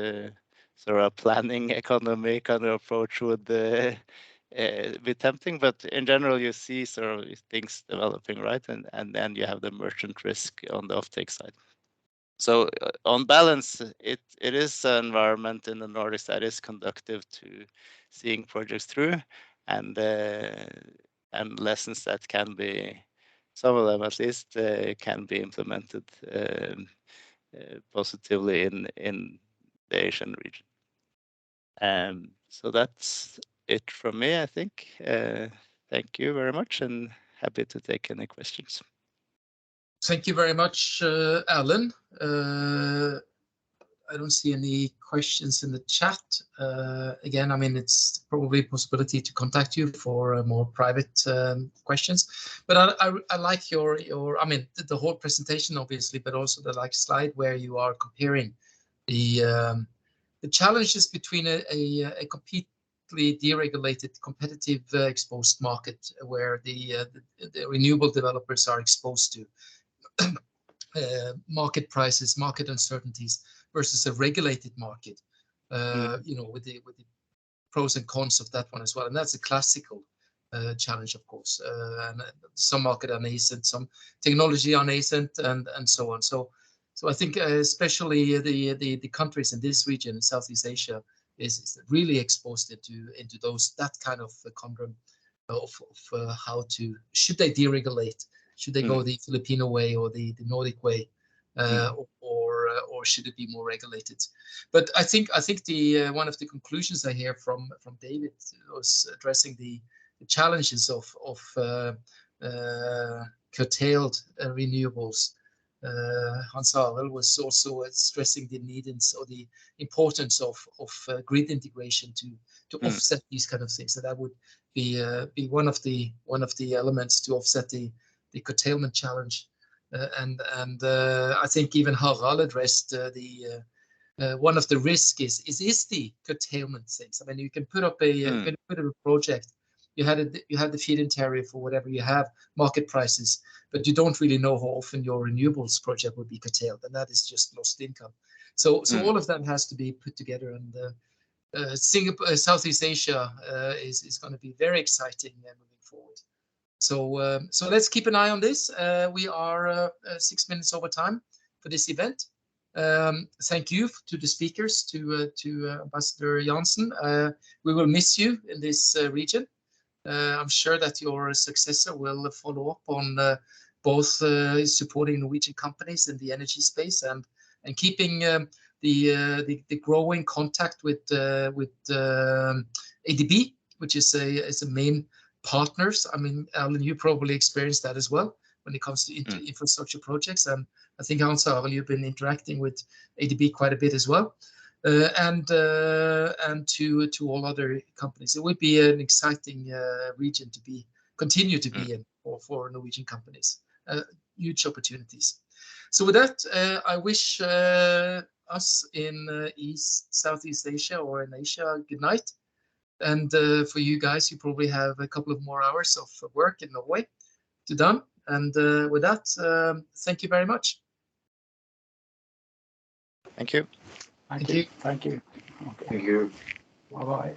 sort of a planning economy kind of approach would be tempting, but in general, you see sort of things developing, right? And then you have the merchant risk on the offtake side. So on balance, it is an environment in the Nordics that is conducive to seeing projects through, and lessons that can be, some of them at least, can be implemented positively in the Asian region. So that's it from me, I think. Thank you very much, and happy to take any questions. Thank you very much, Alan. I don't see any questions in the chat. Again, I mean, it's probably a possibility to contact you for more private questions. But I like your I mean, the whole presentation, obviously, but also the slide where you are comparing the challenges between a completely deregulated, competitive, exposed market where the renewable developers are exposed to market prices, market uncertainties, versus a regulated market, you know, with the pros and cons of that one as well. And that's a classical challenge, of course. And some market are nascent, some technology are nascent, and so on. So I think especially the countries in this region, in Southeast Asia, is really exposed into that kind of conundrum of how to, should they deregulate? Should they go the Filipino way or the Nordic way, or should it be more regulated? But I think the one of the conclusions I hear from David was addressing the challenges of curtailed renewables. Hans Arild was also stressing the need or the importance of grid integration to offset these kind of things. So that would be one of the elements to offset the curtailment challenge. And I think even Harald addressed one of the risks is the curtailment things. I mean, you can put up a project. You had the feed-in tariff or whatever you have, market prices, but you don't really know how often your renewables project will be curtailed, and that is just lost income. So all of that has to be put together, and Singapore, Southeast Asia is going to be very exciting moving forward. So let's keep an eye on this. We are 6 minutes over time for this event. Thank you to the speakers, to Ambassador Jansen. We will miss you in this region. I'm sure that your successor will follow up on both supporting Norwegian companies in the energy space and keeping the growing contact with ADB, which is a main partners. I mean, Alan, you probably experienced that as well when it comes to infrastructure projects, and I think Hans Arild, you've been interacting with ADB quite a bit as well, and to all other companies. It would be an exciting region to continue to be in for Norwegian companies. Huge opportunities. So with that, I wish us in Southeast Asia or in Asia, good night. And for you guys, you probably have a couple of more hours of work in Norway to done. And with that, thank you very much. Thank you. Thank you. Thank you. Okay. Thank you. Bye-bye.